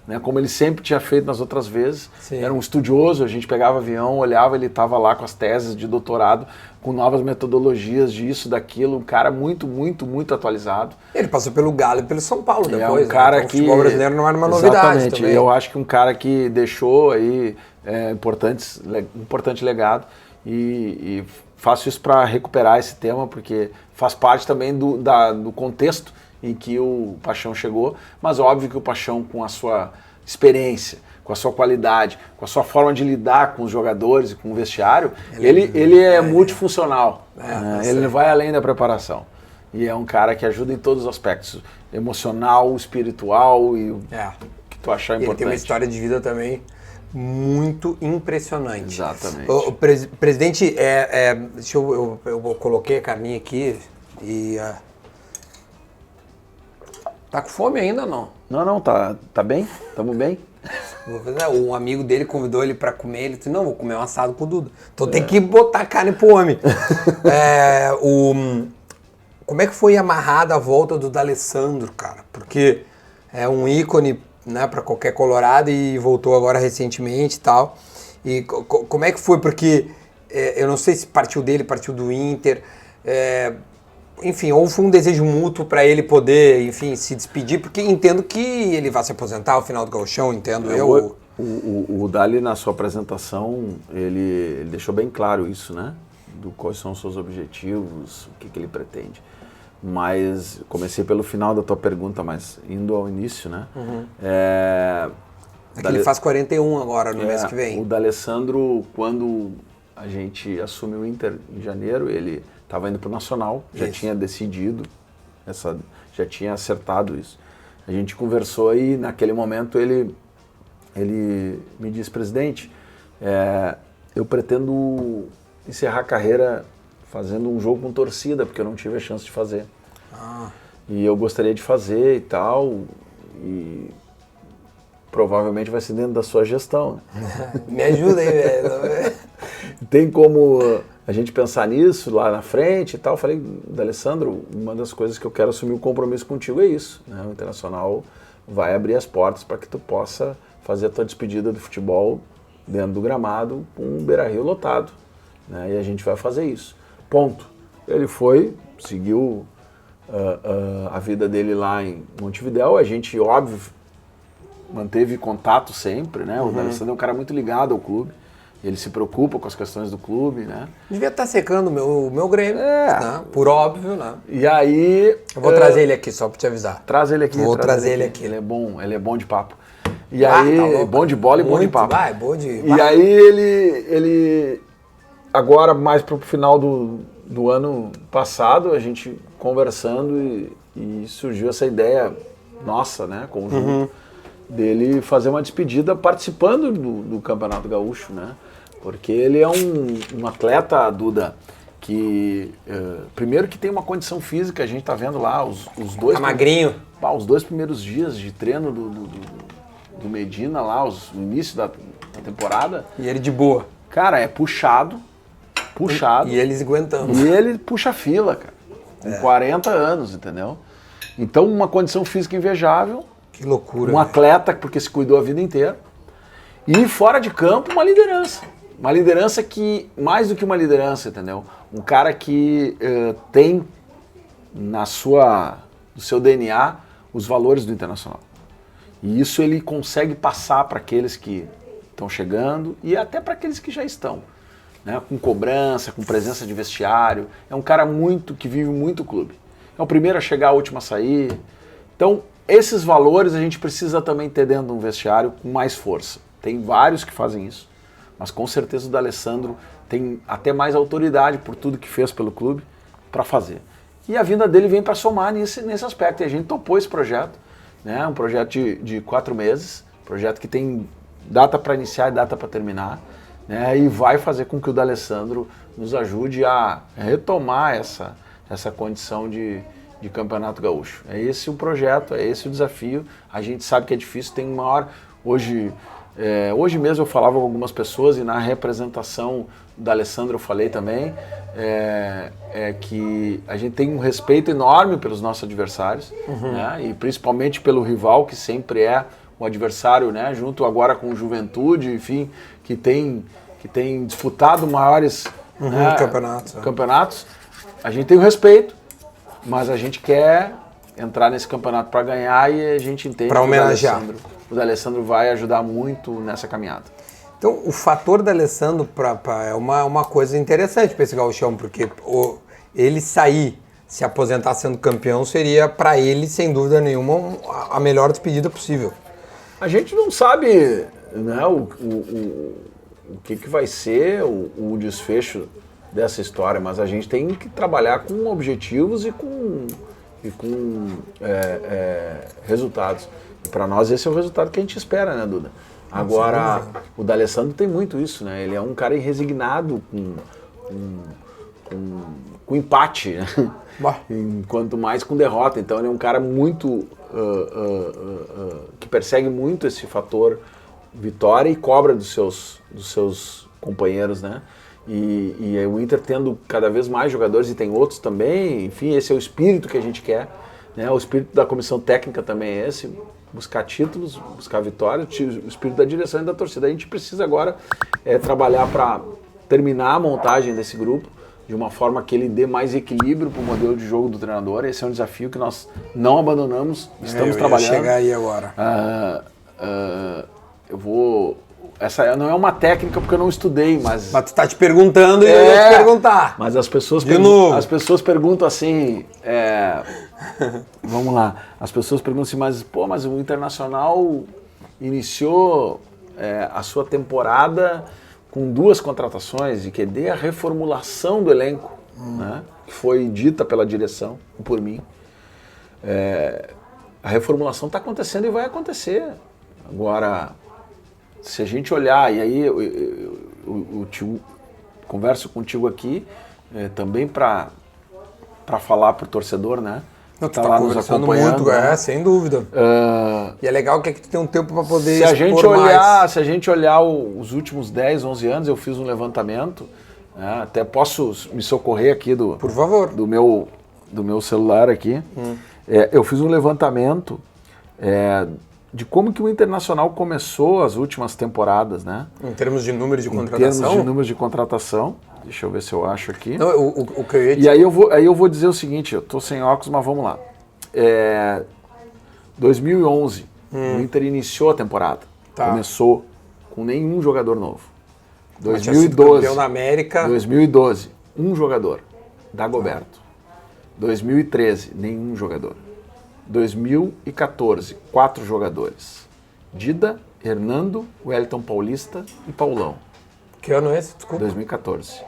né, como ele sempre tinha feito nas outras vezes. Sim. Era um estudioso, a gente pegava avião, olhava, ele estava lá com as teses de doutorado, com novas metodologias disso, daquilo, um cara muito, muito, muito atualizado. Ele passou pelo Galo e pelo São Paulo depois, um cara né? Então, o futebol brasileiro não era uma novidade. Exatamente, também. Eu acho que um cara que deixou aí importante legado, e faço isso para recuperar esse tema, porque faz parte também do contexto em que o Paixão chegou, mas óbvio que o Paixão, com a sua experiência, com a sua qualidade, com a sua forma de lidar com os jogadores e com o vestiário, ele é multifuncional, né? Ele vai além da preparação. E é um cara que ajuda em todos os aspectos, emocional, espiritual e o que tu achar importante. Ele tem uma história de vida também muito impressionante. Exatamente. O presidente, deixa eu coloquei a carninha aqui e... Tá com fome ainda ou não? Não, tá bem, tamo bem. Um amigo dele convidou ele pra comer, ele disse, não, vou comer um assado com o Duda. Então tem que botar carne pro homem. Como é que foi amarrada a volta do D'Alessandro, cara? Porque é um ícone, né, pra qualquer colorado, e voltou agora recentemente e tal. E como é que foi? Porque eu não sei se partiu dele, partiu do Inter... Enfim, ou foi um desejo mútuo para ele poder, enfim, se despedir, porque entendo que ele vai se aposentar ao final do Gauchão, entendo eu. O Dali, na sua apresentação, ele deixou bem claro isso, né? Do quais são os seus objetivos, o que ele pretende. Mas, comecei pelo final da tua pergunta, mas indo ao início, né? É que ele faz 41 agora, no mês que vem. O D'Alessandro, quando a gente assume o Inter em janeiro, ele... estava indo para o Nacional, já tinha decidido, já tinha acertado isso. A gente conversou e naquele momento ele me disse, presidente, eu pretendo encerrar a carreira fazendo um jogo com torcida, porque eu não tive a chance de fazer. E eu gostaria de fazer e tal, e provavelmente vai ser dentro da sua gestão. Me ajuda aí, velho. Tem como a gente pensar nisso lá na frente e tal. Eu falei, D'Alessandro, uma das coisas que eu quero assumir o compromisso contigo é isso, né? O Internacional vai abrir as portas para que tu possa fazer a tua despedida do futebol dentro do gramado com o Beira-Rio lotado, né? E a gente vai fazer isso. Ponto. Ele foi, seguiu a vida dele lá em Montevidéu. A gente, óbvio, manteve contato sempre, né? O D'Alessandro é um cara muito ligado ao clube. Ele se preocupa com as questões do clube, né? Devia estar secando o meu Grêmio, né? Por óbvio, né? E aí... Eu vou trazer ele aqui, só para te avisar. Traz ele aqui. Vou trazer ele aqui. Ele é bom de papo. E aí, bom de bola e bom de papo. E aí ele agora, mais pro final do ano passado, a gente conversando e surgiu essa ideia nossa, né, conjunto, dele fazer uma despedida participando do Campeonato Gaúcho, né? Porque ele é um atleta, Duda, que primeiro que tem uma condição física, a gente tá vendo lá os dois... Tá magrinho. Os 2 primeiros dias de treino do Medina lá, o início da temporada. E ele de boa. Cara, é puxado. E eles aguentando. E ele puxa fila, cara. Com 40 anos, entendeu? Então, uma condição física invejável. Que loucura. Um atleta, porque se cuidou a vida inteira. E fora de campo, uma liderança. Uma liderança que, mais do que uma liderança, entendeu? Um cara que tem no seu DNA os valores do Internacional. E isso ele consegue passar para aqueles que estão chegando e até para aqueles que já estão. Né? Com cobrança, com presença de vestiário. É um cara que vive muito o clube. É o primeiro a chegar, o último a sair. Então, esses valores a gente precisa também ter dentro de um vestiário com mais força. Tem vários que fazem isso, mas com certeza o D'Alessandro tem até mais autoridade por tudo que fez pelo clube para fazer. E a vinda dele vem para somar nesse aspecto. E a gente topou esse projeto, né? Um projeto de 4 meses, projeto que tem data para iniciar e data para terminar, né? E vai fazer com que o D'Alessandro nos ajude a retomar essa condição de Campeonato Gaúcho. É esse o projeto, é esse o desafio. A gente sabe que é difícil, tem maior... Hoje mesmo eu falava com algumas pessoas e na representação do D'Alessandro eu falei também que a gente tem um respeito enorme pelos nossos adversários, né? E principalmente pelo rival, que sempre é o adversário, né? Junto agora com o Juventude, enfim, que tem disputado maiores campeonatos. A gente tem o respeito, mas a gente quer entrar nesse campeonato para ganhar e a gente entende para homenagear. O D'Alessandro vai ajudar muito nessa caminhada. Então, o fator D'Alessandro é uma coisa interessante para esse gauchão, porque ele se aposentar sendo campeão, seria para ele, sem dúvida nenhuma, a melhor despedida possível. A gente não sabe, né, o que vai ser o desfecho dessa história, mas a gente tem que trabalhar com objetivos e com resultados. E para nós esse é o resultado que a gente espera, né, Duda? Agora, o D'Alessandro tem muito isso, né? Ele é um cara irresignado com empate, né? Quanto mais com derrota. Então ele é um cara muito que persegue muito esse fator vitória e cobra dos seus companheiros, né? E o Inter tendo cada vez mais jogadores, e tem outros também, enfim, esse é o espírito que a gente quer, né? O espírito da comissão técnica também é esse, buscar títulos, buscar vitórias, o espírito da direção e da torcida. A gente precisa agora trabalhar para terminar a montagem desse grupo de uma forma que ele dê mais equilíbrio para o modelo de jogo do treinador. Esse é um desafio que nós não abandonamos, estamos trabalhando. Chegar aí agora. Essa não é uma técnica porque eu não estudei, mas tu tá te perguntando e eu ia te perguntar. Mas as pessoas perguntam assim, vamos lá, as pessoas perguntam assim, mas o Internacional iniciou a sua temporada com 2 contratações e que dê a reformulação do elenco, né, que foi dita pela direção e por mim. A reformulação está acontecendo e vai acontecer. Agora, se a gente olhar, e aí eu converso contigo aqui também para falar para o torcedor, né? Não, tu tá lá nos acompanhando. Muito, sem dúvida. E é legal que tu tem um tempo para poder se a gente olhar os últimos 10, 11 anos, eu fiz um levantamento, né? Até posso me socorrer aqui por favor, do meu celular aqui. Eu fiz um levantamento de como que o Internacional começou as últimas temporadas, né? Em termos de número de contratação? Em termos de número de contratação. Deixa eu ver se eu acho aqui. Não, o que eu ia te... E aí eu vou dizer o seguinte, eu tô sem óculos, mas vamos lá. 2011, o Inter iniciou a temporada. Tá. Começou com nenhum jogador novo. 2012, campeão na América. 2012, um jogador, Dagoberto. 2013, nenhum jogador. 2014, 4 jogadores. Dida, Hernando, Wellington Paulista e Paulão. Que ano é esse? Desculpa. 2014.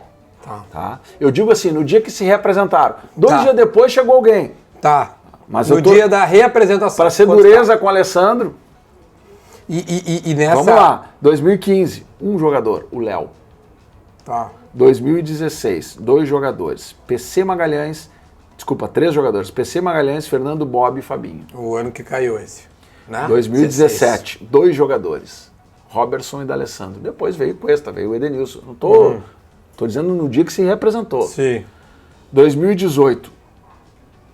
Tá. Eu digo assim, no dia que se reapresentaram. 2 dias depois chegou alguém. Tá. Mas no dia da reapresentação. Para ser dureza com o Alessandro. E nessa... Vamos lá. 2015, um jogador, o Léo. Tá. 2016, 2 jogadores. 3 jogadores. PC Magalhães, Fernando Bob e Fabinho. O ano que caiu esse. Né? 2017, 2 jogadores. Robertson e D'Alessandro. Depois veio Cuesta, veio o Edenilson. Não tô dizendo no dia que se representou. Sim. 2018,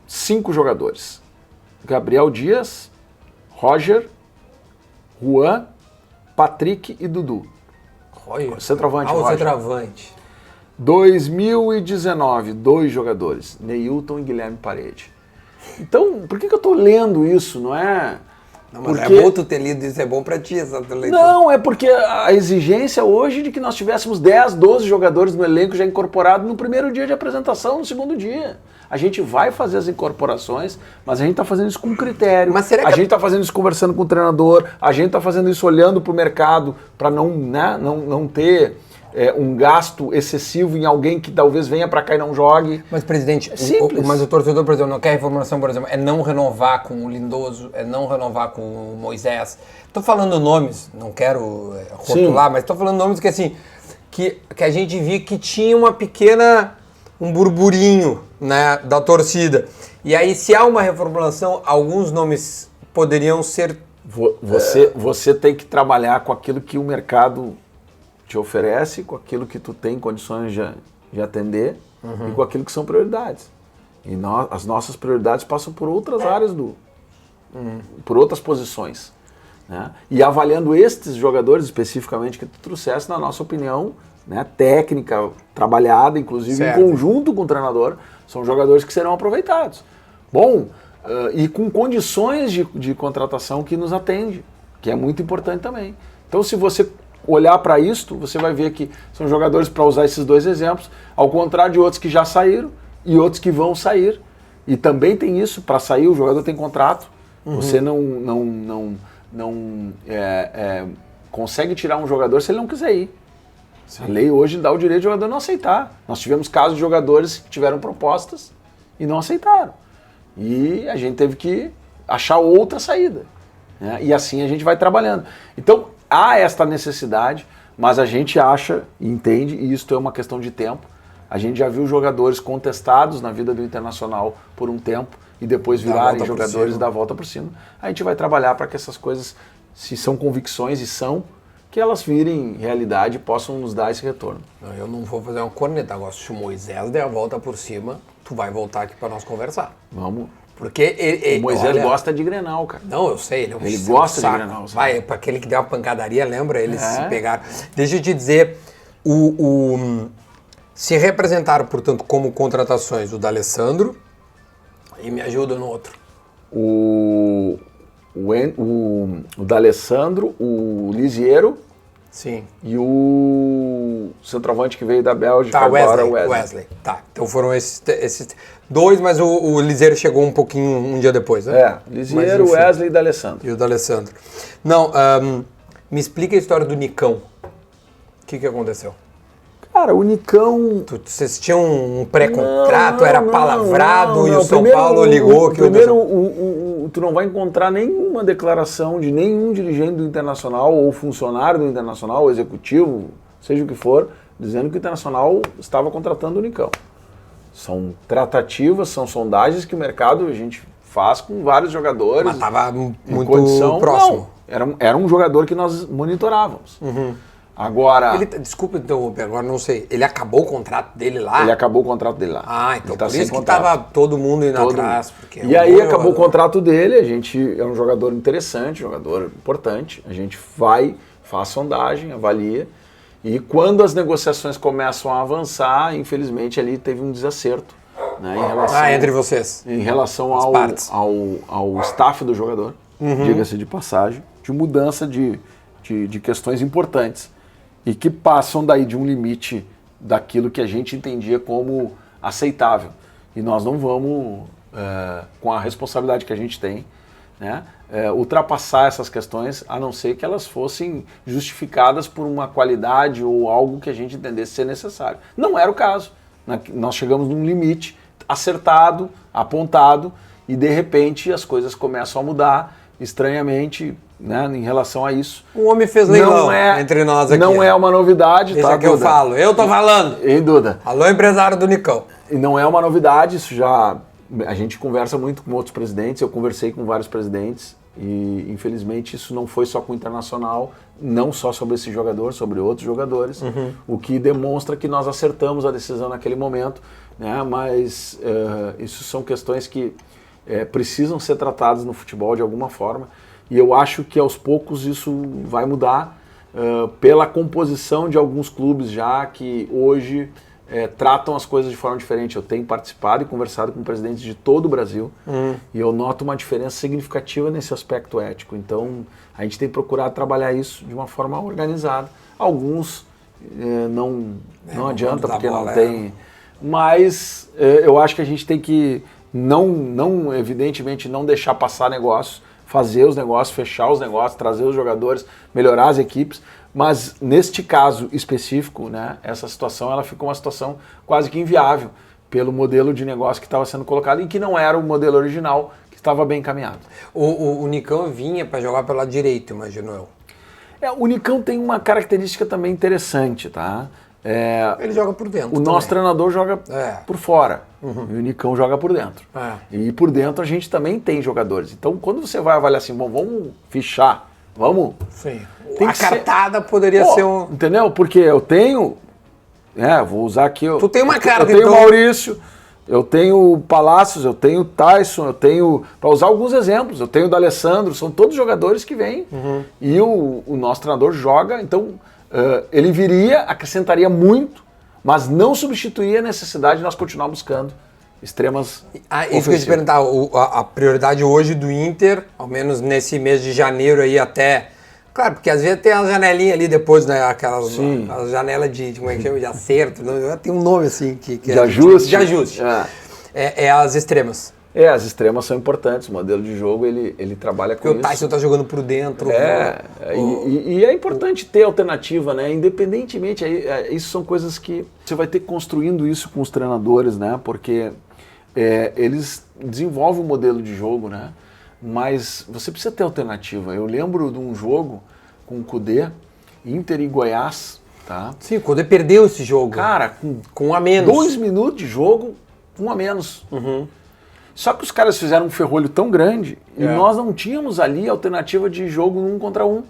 5 jogadores. Gabriel Dias, Roger, Juan, Patrick e Dudu. Olha. Centroavante, o Roger. centroavante. 2019, 2 jogadores. Neilton e Guilherme Parede. Então, por que eu estou lendo isso? Não é... Não, mas é bom tu ter lido isso, é bom pra ti essa leitura. Não, é porque a exigência hoje de que nós tivéssemos 10, 12 jogadores no elenco já incorporados no primeiro dia de apresentação, no segundo dia. A gente vai fazer as incorporações, mas a gente está fazendo isso com critério. Mas será que a gente está fazendo isso conversando com o treinador, a gente está fazendo isso olhando para o mercado para não ter um gasto excessivo em alguém que talvez venha para cá e não jogue. Mas, presidente, mas o torcedor, por exemplo, não quer reformulação, por exemplo, é não renovar com o Lindoso, é não renovar com o Moisés. Estou falando nomes, não quero rotular, mas estou falando nomes que assim, que a gente via que tinha um burburinho, né, da torcida. E aí, se há uma reformulação, alguns nomes poderiam ser... Você tem que trabalhar com aquilo que o mercado te oferece, com aquilo que tu tem condições de atender e com aquilo que são prioridades. E as nossas prioridades passam por outras áreas, por outras posições. Né? E avaliando estes jogadores especificamente que tu trouxeste, na nossa opinião, né, técnica, trabalhada, inclusive em conjunto com o treinador, são jogadores que serão aproveitados. E com condições de contratação que nos atende, que é muito importante também. Então, se você olhar para isto, você vai ver que são jogadores, para usar esses 2 exemplos, ao contrário de outros que já saíram e outros que vão sair. E também tem isso, para sair o jogador tem contrato. Você não consegue tirar um jogador se ele não quiser ir. Sim. A lei hoje dá o direito do jogador não aceitar. Nós tivemos casos de jogadores que tiveram propostas e não aceitaram. E a gente teve que achar outra saída. Né? E assim a gente vai trabalhando. Então, há esta necessidade, mas a gente acha e entende, e isso é uma questão de tempo. A gente já viu jogadores contestados na vida do Internacional por um tempo e depois virarem jogadores da volta por cima. A gente vai trabalhar para que essas coisas, se são convicções e são, que elas virem realidade e possam nos dar esse retorno. Eu não vou fazer uma corneta. Agora, se o Moisés der a volta por cima, tu vai voltar aqui para nós conversar. Vamos. Porque o Moisés gosta de Grenal, cara. Não, eu sei. Ele gosta de Grenal. Vai, para aquele que deu uma pancadaria, lembra? Eles se pegaram. Deixa eu te dizer, se representaram, portanto, como contratações o D'Alessandro e me ajuda no outro. O D'Alessandro, o Lisiero. Sim. E o centroavante que veio da Bélgica agora, o Wesley. Tá, então foram esses 2, mas o Liseiro chegou um dia depois, né? Liseiro, Wesley e D'Alessandro. E o D'Alessandro. Não, me explica a história do Nicão. O que aconteceu? Cara, o Nicão... Vocês tinham um pré-contrato, era palavrado e o São Paulo ligou... Tu não vai encontrar nenhuma declaração de nenhum dirigente do Internacional ou funcionário do Internacional, ou executivo, seja o que for, dizendo que o Internacional estava contratando o Nicão. São tratativas, são sondagens que o mercado a gente faz com vários jogadores. Mas estava muito próximo. Não, era um jogador que nós monitorávamos. Agora... Desculpa interromper, agora não sei. Ele acabou o contrato dele lá? Ele acabou o contrato dele lá. Então por isso que estava todo mundo indo atrás. Porque e aí acabou o contrato dele, a gente é um jogador interessante, jogador importante. A gente vai, faz sondagem, avalia. E quando as negociações começam a avançar, infelizmente ali teve um desacerto. Né, em relação, entre vocês? Em relação ao staff do jogador, diga-se de passagem, de mudança de questões importantes. E que passam daí de um limite daquilo que a gente entendia como aceitável. E nós não vamos, com a responsabilidade que a gente tem, né, ultrapassar essas questões, a não ser que elas fossem justificadas por uma qualidade ou algo que a gente entendesse ser necessário. Não era o caso. Nós chegamos num limite acertado, apontado, e de repente as coisas começam a mudar estranhamente, né, em relação a isso. O homem fez leilão entre nós aqui. Não é uma novidade, Esse é que eu falo. Eu tô falando. Em Duda. Alô, empresário do Nicão. E não é uma novidade, isso já... A gente conversa muito com outros presidentes, eu conversei com vários presidentes e, infelizmente, isso não foi só com o Internacional, não só sobre esse jogador, sobre outros jogadores, o que demonstra que nós acertamos a decisão naquele momento, né? Mas isso são questões que precisam ser tratadas no futebol de alguma forma, e eu acho que aos poucos isso vai mudar pela composição de alguns clubes já que hoje tratam as coisas de forma diferente. Eu tenho participado e conversado com presidentes de todo o Brasil e eu noto uma diferença significativa nesse aspecto ético. Então a gente tem procurado trabalhar isso de uma forma organizada. Alguns não adianta porque não tem, mas eu acho que a gente tem que evidentemente não deixar passar negócios, fazer os negócios, fechar os negócios, trazer os jogadores, melhorar as equipes. Mas neste caso específico, né, essa situação ela ficou uma situação quase que inviável pelo modelo de negócio que estava sendo colocado e que não era o modelo original, que estava bem encaminhado. O Nicão vinha para jogar pelo lado direito, imagino eu. O Nicão tem uma característica também interessante, tá? Ele joga por dentro. O nosso treinador joga por fora e o Nicão joga por dentro. E por dentro a gente também tem jogadores. Então quando você vai avaliar assim, bom, vamos fichar, vamos... Sim. A cartada poderia ser um... Entendeu? Porque eu tenho... vou usar aqui... Tu tem uma carta, eu tenho o Maurício, eu tenho o Palácios, eu tenho o Tyson, eu tenho... Para usar alguns exemplos, eu tenho o D'Alessandro, são todos jogadores que vêm. E o nosso treinador joga, então ele viria, acrescentaria muito, mas não substituía a necessidade de nós continuar buscando extremas isso que eu ia te perguntar, a prioridade hoje do Inter, ao menos nesse mês de janeiro aí até... Claro, porque às vezes tem uma janelinha ali depois, né? Aquelas janelas de como é que chama? De acerto. Tem um nome assim que de ajuste. De ajuste. As extremas. As extremas são importantes. O modelo de jogo, ele trabalha com porque isso. O Tyson tá jogando por dentro. E é importante ter alternativa, né? Independentemente, isso são coisas que você vai ter construindo isso com os treinadores, né? Porque eles desenvolvem um modelo de jogo, né? Mas você precisa ter alternativa. Eu lembro de um jogo com o Cudê, Inter e Goiás, tá? Sim, o Cudê perdeu esse jogo. Cara, com um a menos. 2 minutos de jogo, 1 a menos. Só que os caras fizeram um ferrolho tão grande e nós não tínhamos ali alternativa de jogo 1 contra 1.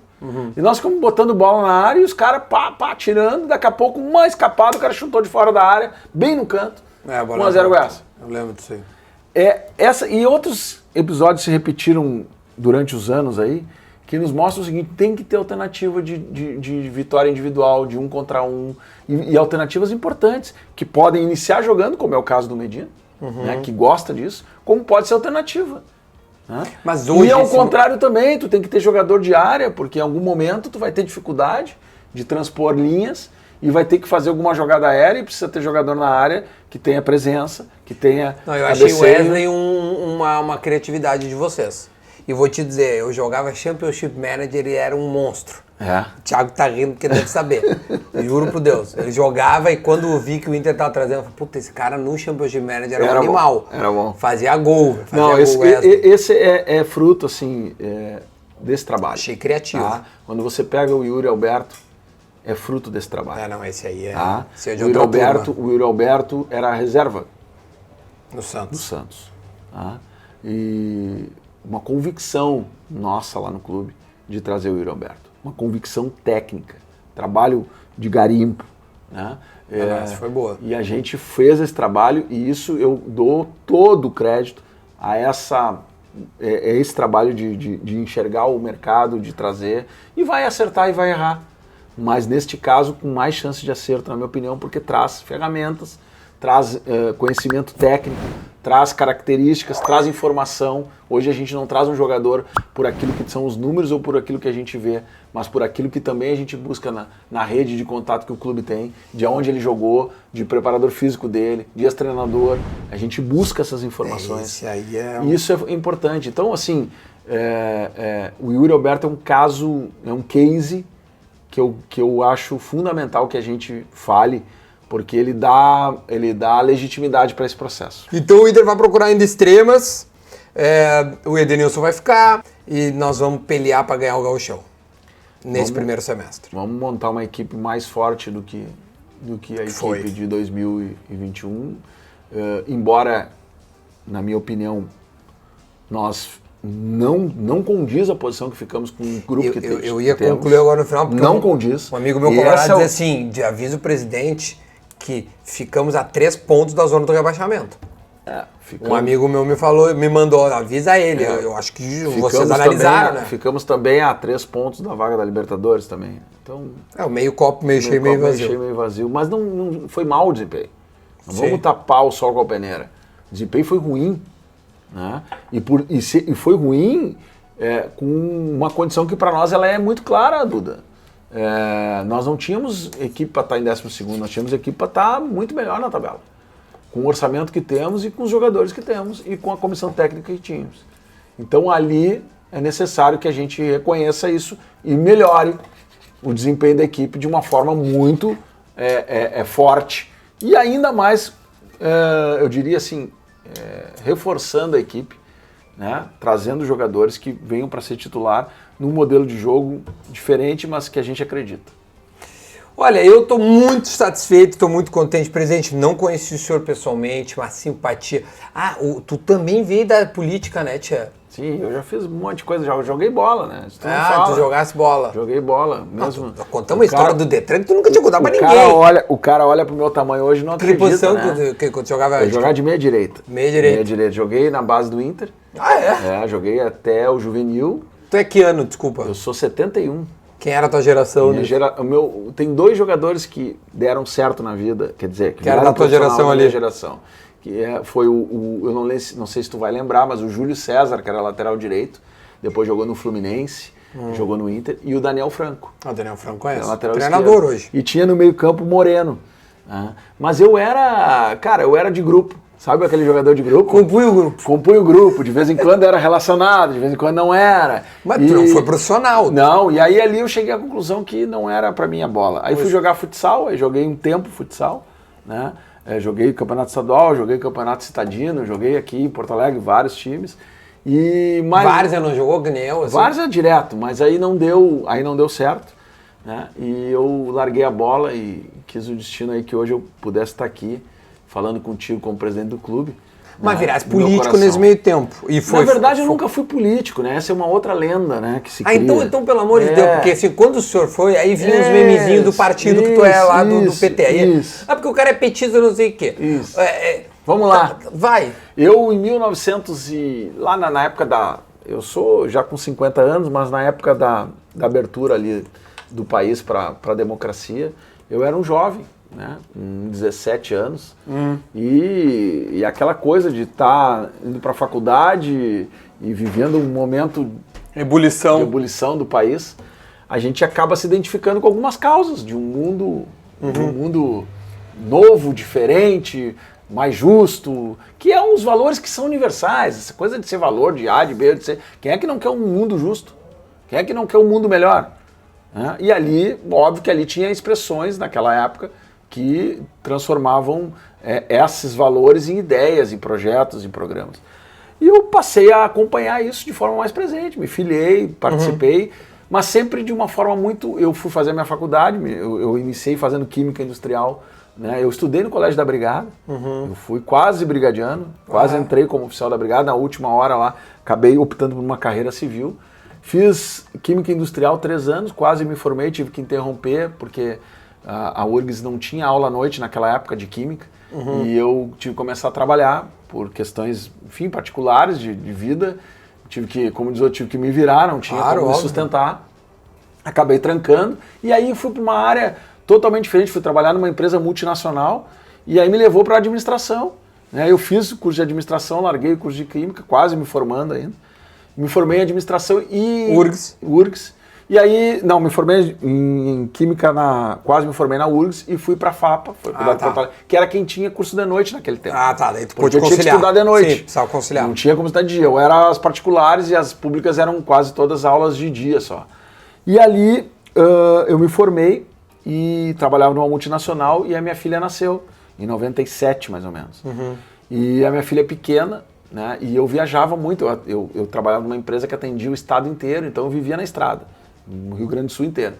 E nós ficamos botando bola na área e os caras tirando, daqui a pouco uma escapada, o cara chutou de fora da área, bem no canto, 1-0 Goiás. Eu lembro disso aí. E outros episódios se repetiram durante os anos aí, que nos mostram o seguinte: tem que ter alternativa de vitória individual, de 1 contra 1, e alternativas importantes, que podem iniciar jogando, como é o caso do Medina, né, que gosta disso, como pode ser alternativa. Né? Mas hoje, e ao contrário também, tu tem que ter jogador de área, porque em algum momento tu vai ter dificuldade de transpor linhas, e vai ter que fazer alguma jogada aérea e precisa ter jogador na área que tenha presença, que tenha... Eu achei o Wesley uma criatividade de vocês. E vou te dizer, eu jogava Championship Manager e era um monstro. O Thiago tá rindo porque deve saber. Juro pro Deus. Ele jogava e quando eu vi que o Inter tava trazendo, eu falei, puta, esse cara no Championship Manager era um animal. Era bom. Fazia gol. Esse é fruto, assim, desse trabalho. Achei criativo. Quando você pega o Yuri Alberto, é fruto desse trabalho. Esse aí esse é de outra turma. O Yuri Alberto era a reserva do Santos. E uma convicção nossa lá no clube de trazer o Yuri Alberto. Uma convicção técnica, trabalho de garimpo. Né? Isso foi boa. E a gente fez esse trabalho e isso eu dou todo o crédito a esse trabalho de enxergar o mercado, de trazer, e vai acertar e vai errar. Mas neste caso com mais chance de acerto, na minha opinião, porque traz ferramentas, traz conhecimento técnico, traz características, traz informação. Hoje a gente não traz um jogador por aquilo que são os números ou por aquilo que a gente vê, mas por aquilo que também a gente busca na rede de contato que o clube tem, de onde ele jogou, de preparador físico dele, de ex-treinador. A gente busca essas informações. E isso é importante. Então, assim, o Yuri Alberto é um caso, é um case que eu acho fundamental que a gente fale, porque ele dá legitimidade para esse processo. Então o Inter vai procurar ainda extremas, o Edenilson vai ficar e nós vamos pelear para ganhar o Gauchão nesse primeiro semestre. Vamos montar uma equipe mais forte do que a equipe de 2021, embora, na minha opinião, nós não condiz a posição que ficamos com o grupo que temos. Eu ia concluir agora no final, porque não condiz. Um amigo meu colorado diz assim, de aviso o presidente que ficamos a 3 pontos da zona do rebaixamento. Um amigo meu me mandou, avisa ele, eu acho que vocês analisaram, né? Ficamos também a 3 pontos da vaga da Libertadores também. Então, o meio copo, meio cheio, meio vazio. Meio cheio, meio vazio. Mas não foi mal o desempenho. Não vamos tapar o sol com a peneira. O desempenho foi ruim. Né? E foi ruim com uma condição que para nós ela é muito clara, Duda. Nós não tínhamos equipe para estar em 12º, nós tínhamos equipe para estar muito melhor na tabela. Com o orçamento que temos e com os jogadores que temos e com a comissão técnica que tínhamos. Então ali é necessário que a gente reconheça isso e melhore o desempenho da equipe de uma forma muito forte. E ainda mais, eu diria assim, reforçando a equipe, né? Trazendo jogadores que venham para ser titular num modelo de jogo diferente, mas que a gente acredita. Olha, eu estou muito satisfeito, estou muito contente. Presidente, não conheci o senhor pessoalmente, uma simpatia. Tu também veio da política, né, tia? Sim, eu já fiz um monte de coisa, já joguei bola, né? Tu jogasse bola. Joguei bola, mesmo. Contamos a história do Detran que tu nunca tinha contado pra ninguém. O cara olha pro meu tamanho hoje e não acredita, posição, né? que tu jogava? Eu jogava de meia direita. Meia direita. Joguei na base do Inter. Joguei até o juvenil. Tu é que ano, desculpa? Eu sou 71. Quem era a tua geração? Tem 2 jogadores que deram certo na vida, quer dizer, que era da tua geração ali. Geração, que foi eu não sei se tu vai lembrar, mas o Júlio César, que era lateral direito, depois jogou no Fluminense, jogou no Inter, e o Daniel Franco. O Daniel Franco é treinador esquerdo. Hoje. E tinha no meio-campo Moreno. Mas eu era de grupo. Sabe aquele jogador de grupo? Compunha o grupo. De vez em quando era relacionado, de vez em quando não era. Mas tu não foi profissional. Não, e aí ali eu cheguei à conclusão que não era pra mim a bola. Aí fui jogar futsal, aí joguei um tempo futsal, né? Joguei campeonato estadual, joguei campeonato citadino, joguei aqui em Porto Alegre vários times. Várzea não jogou, Gneu? Assim? Várzea direto, mas aí não deu certo. Né? E eu larguei a bola e quis o destino aí que hoje eu pudesse estar aqui falando contigo como presidente do clube. Mas virasse político nesse meio tempo. Na verdade, eu nunca fui político, né? Essa é uma outra lenda, né? Que se cria. Então, pelo amor de Deus, porque assim, quando o senhor foi, aí vinha os memezinhos do partido que tu é lá do PT. Aí, porque o cara é petista, não sei o quê. Isso. Vamos lá. Vai. Eu, em 1900 lá na época eu sou já com 50 anos, mas na época da abertura ali do país para a democracia, eu era um jovem. Né, com 17 anos e aquela coisa de estar indo para a faculdade e vivendo um momento de ebulição do país, a gente acaba se identificando com algumas causas de um mundo novo, diferente, mais justo, que é uns valores que são universais, essa coisa de ser valor de A, de B, de C. Quem é que não quer um mundo justo? Quem é que não quer um mundo melhor? E ali, óbvio que ali tinha expressões naquela época que transformavam esses valores em ideias, em projetos, em programas. E eu passei a acompanhar isso de forma mais presente, me filiei, participei, mas sempre de uma forma muito... Eu fui fazer a minha faculdade, eu iniciei fazendo Química Industrial, né? Eu estudei no Colégio da Brigada, eu fui quase brigadiano, quase entrei como oficial da Brigada, na última hora lá, acabei optando por uma carreira civil. Fiz Química Industrial 3 anos, quase me formei, tive que interromper, porque a URGS não tinha aula à noite naquela época de Química, e eu tive que começar a trabalhar por questões, enfim, particulares de vida. Tive que, como diz, eu tive que me virar, não tinha como me sustentar. Acabei trancando, e aí fui para uma área totalmente diferente, fui trabalhar numa empresa multinacional, e aí me levou para a administração. Né? Eu fiz o curso de administração, larguei o curso de Química, quase me formando ainda. Me formei em administração e... URGS. E aí, não, me formei em Química, quase me formei na URGS e fui pra FAPA, que era quem tinha curso de noite naquele tempo. Ah, tá, daí tu Porque pôde eu tinha que conciliar. estudar de noite. Sim, precisava conciliar. Não tinha como estudar de dia. Eu era as particulares e as públicas eram quase todas aulas de dia só. E ali eu me formei e trabalhava numa multinacional e a minha filha nasceu, em 97 mais ou menos. E a minha filha é pequena, né? E eu viajava muito, eu trabalhava numa empresa que atendia o estado inteiro, então eu vivia na estrada, no Rio Grande do Sul inteiro.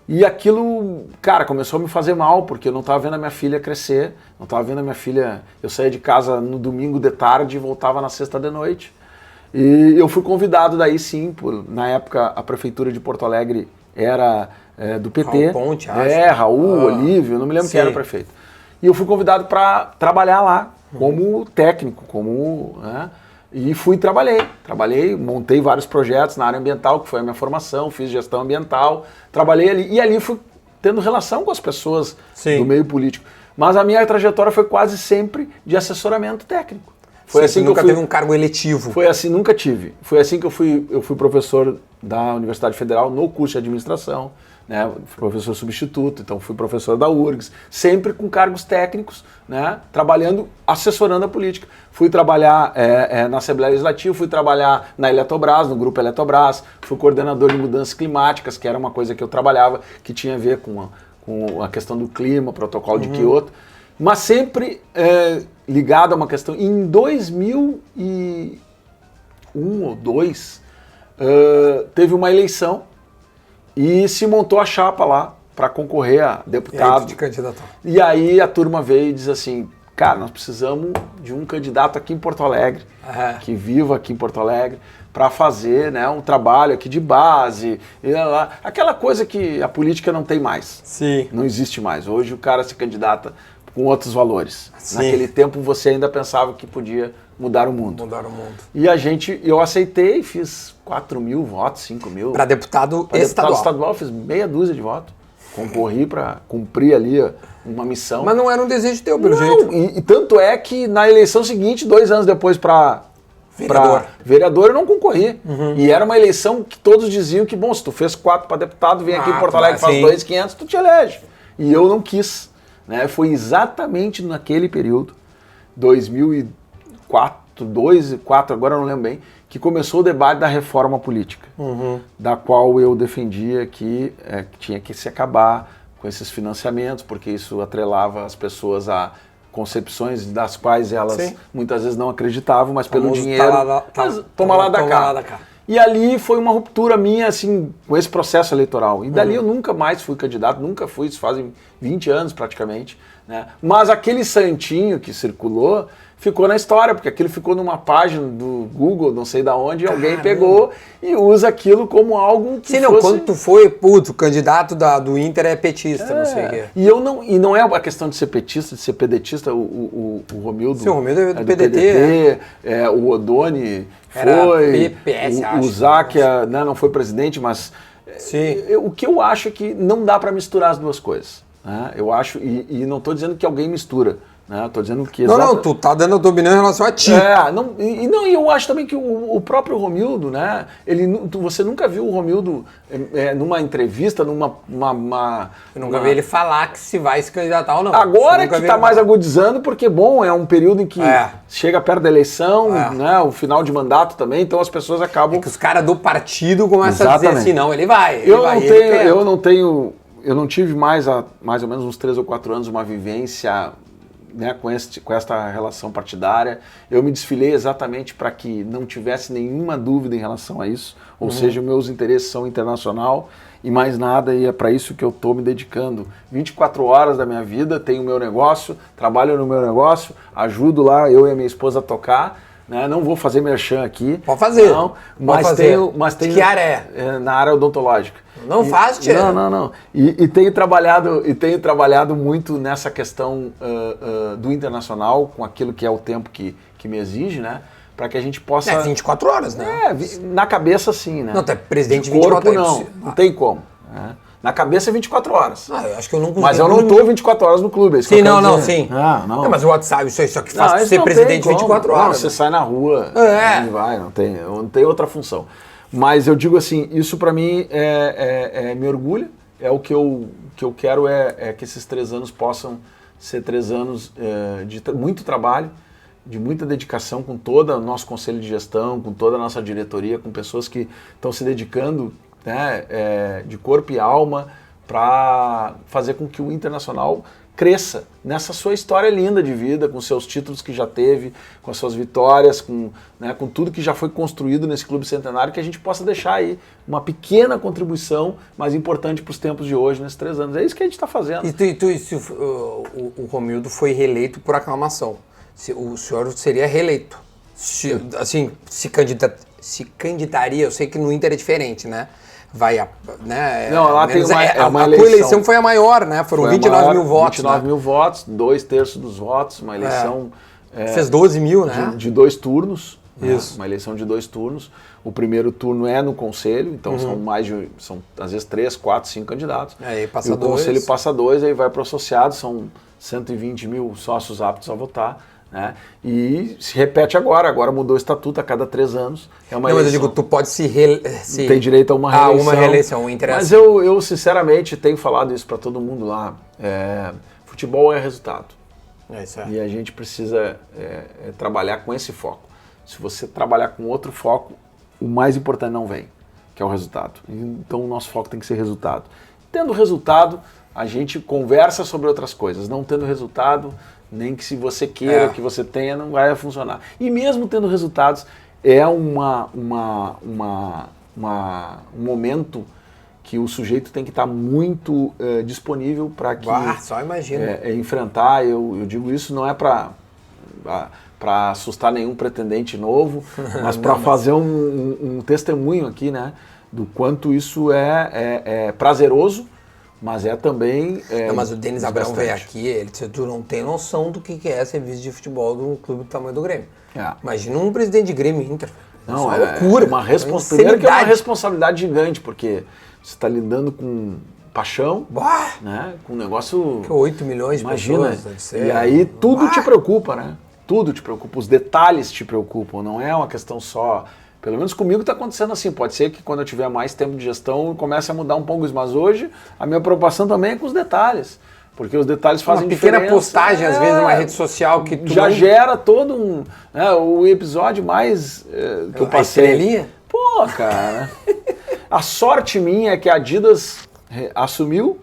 E aquilo, cara, começou a me fazer mal, porque eu não estava vendo a minha filha crescer, não estava vendo a minha filha... Eu saía de casa no domingo de tarde e voltava na sexta de noite. E eu fui convidado daí sim, na época a prefeitura de Porto Alegre era do PT. Raul Ponte, acho. Raul, Olívio, não me lembro quem era o prefeito. E eu fui convidado para trabalhar lá, como técnico, e trabalhei, montei vários projetos na área ambiental, que foi a minha formação, fiz gestão ambiental, trabalhei ali, e ali fui tendo relação com as pessoas do meio político. Mas a minha trajetória foi quase sempre de assessoramento técnico. Foi assim que nunca teve um cargo eletivo. Foi assim, nunca tive. Foi assim que eu fui professor da Universidade Federal no curso de administração, né, professor substituto, então fui professor da URGS, sempre com cargos técnicos, né, trabalhando, assessorando a política. Fui trabalhar na Assembleia Legislativa, fui trabalhar na Eletrobras, no Grupo Eletrobras, fui coordenador de mudanças climáticas, que era uma coisa que eu trabalhava, que tinha a ver com a questão do clima, protocolo de Kyoto, mas sempre ligado a uma questão. Em 2001 ou 2002, teve uma eleição e se montou a chapa lá para concorrer a deputado. De candidato. E aí a turma veio e diz assim, cara, nós precisamos de um candidato aqui em Porto Alegre, que viva aqui em Porto Alegre, para fazer, né, um trabalho aqui de base, aquela coisa que a política não tem mais. Sim. Não existe mais. Hoje o cara se candidata com outros valores. Sim. Naquele tempo você ainda pensava que podia mudar o mundo. E eu aceitei, fiz 4 mil votos, 5 mil. Para deputado estadual. Estadual, fiz meia dúzia de votos. Concorri para cumprir ali uma missão. Mas não era um desejo teu, pelo jeito. E tanto é que na eleição seguinte, 2 anos depois para vereador eu não concorri. E era uma eleição que todos diziam que, bom, se tu fez 4 para deputado, vem aqui em Porto Alegre, faz 2.500, tu te elege. E eu não quis. Né? Foi exatamente naquele período, 2004, 2004, agora eu não lembro bem, que começou o debate da reforma política, da qual eu defendia que tinha que se acabar com esses financiamentos, porque isso atrelava as pessoas a concepções das quais elas muitas vezes não acreditavam, mas pelo dinheiro, toma lá da cá. E ali foi uma ruptura minha, assim, com esse processo eleitoral. E dali eu nunca mais fui candidato, nunca fui, isso fazem 20 anos praticamente, né? Mas aquele santinho que circulou ficou na história, porque aquilo ficou numa página do Google, não sei da onde, alguém pegou e usa aquilo como algo que quando tu foi, o candidato do Inter é petista, não sei o quê. E não é a questão de ser petista, de ser pedetista, o Romildo... Sim, o Romildo é do PDT. O Odoni era foi... PPS, o Záquia não foi presidente, mas... O que eu acho é que não dá para misturar as duas coisas. Né? Eu acho, e não estou dizendo que alguém mistura. Estou dizendo que... Não, tu tá dando a tua opinião em relação a ti. E eu acho também que o próprio Romildo, né? Você nunca viu o Romildo numa entrevista, Eu nunca vi ele falar que se vai se candidatar ou não. Agora que está mais agudizando, porque, bom, é um período em que chega perto da eleição, né? O final de mandato também, então as pessoas acabam... É que os caras do partido começam a dizer assim, não, ele vai. Eu não tive mais ou menos uns 3 ou 4 anos uma vivência... Né, com esta relação partidária, eu me desfilei exatamente para que não tivesse nenhuma dúvida em relação a isso, ou seja, meus interesses são internacional e mais nada, e é para isso que eu estou me dedicando 24 horas da minha vida, tenho o meu negócio, trabalho no meu negócio, ajudo lá, eu e a minha esposa a tocar, né, não vou fazer merchan aqui. Pode fazer. Não, mas tenho que área é? Na área odontológica. Não faz, tia. Não. E tenho trabalhado muito nessa questão do internacional, com aquilo que é o tempo que me exige, né? Para que a gente possa... 24 horas, né? Na cabeça sim, né? Não, tu é presidente de 24 horas. Não tem como. Né? Na cabeça é 24 horas. Eu acho que eu não consigo. Mas eu não estou 24 horas no clube. É sim, sim. Não, mas o WhatsApp, isso aqui faz ser presidente 24 horas. Não, você sai na rua e vai, não tem outra função. Mas eu digo assim, isso para mim me orgulha, é o que eu quero é que esses 3 anos possam ser 3 anos de muito trabalho, de muita dedicação com todo o nosso conselho de gestão, com toda a nossa diretoria, com pessoas que estão se dedicando, né, de corpo e alma para fazer com que o Internacional cresça nessa sua história linda de vida, com seus títulos que já teve, com as suas vitórias, com tudo que já foi construído nesse clube centenário, que a gente possa deixar aí uma pequena contribuição, mas importante para os tempos de hoje, nesses 3 anos. É isso que a gente está fazendo. O Romildo foi reeleito por aclamação. O senhor seria reeleito. Se candidataria, eu sei que no Inter é diferente, né? Não, lá tem uma eleição. A tua eleição foi a maior, né? Foram 29 mil votos. 29 mil votos, 2/3 dos votos, uma eleição... Fez 12 mil, né? De 2 turnos. Isso. Né? Uma eleição de 2 turnos. O primeiro turno é no conselho, então são às vezes 3, 4, 5 candidatos. Aí passa e o 2. conselho passa 2, aí vai para o associado, são 120 mil sócios aptos a votar. Né? E se repete agora mudou o estatuto a cada 3 anos. É uma eleição. Mas eu digo, tu pode tem direito a uma reeleição. Uma reeleição, interessa. Mas eu sinceramente tenho falado isso para todo mundo lá. Futebol é resultado. Isso é. E a gente precisa trabalhar com esse foco. Se você trabalhar com outro foco, o mais importante não vem, que é o resultado. Então o nosso foco tem que ser resultado. Tendo resultado, a gente conversa sobre outras coisas. Não tendo resultado, nem que se você queira que você tenha, não vai funcionar. E mesmo tendo resultados, é um momento que o sujeito tem que estar muito disponível para que só imagina. Enfrentar. Eu digo isso não é para assustar nenhum pretendente novo, mas para fazer um testemunho aqui, né, do quanto isso é prazeroso, mas é também... mas o Denis Abrão veio aqui, tu não tem noção do que é ser vice de futebol de um clube do tamanho do Grêmio. Imagina um presidente de Grêmio Inter. Não, é loucura. Primeiro que é uma responsabilidade gigante, porque você está lidando com paixão, né, com um negócio... 8 milhões de pessoas. E aí tudo te preocupa, né? Tudo te preocupa, os detalhes te preocupam, não é uma questão só... Pelo menos comigo está acontecendo assim, pode ser que quando eu tiver mais tempo de gestão comece a mudar um pouco isso, mas hoje a minha preocupação também é com os detalhes, porque os detalhes fazem diferença. Uma pequena postagem, às vezes, numa rede social que tu gera todo um... o episódio mais que eu passei... A estrelinha? Pô, cara, a sorte minha é que a Adidas assumiu,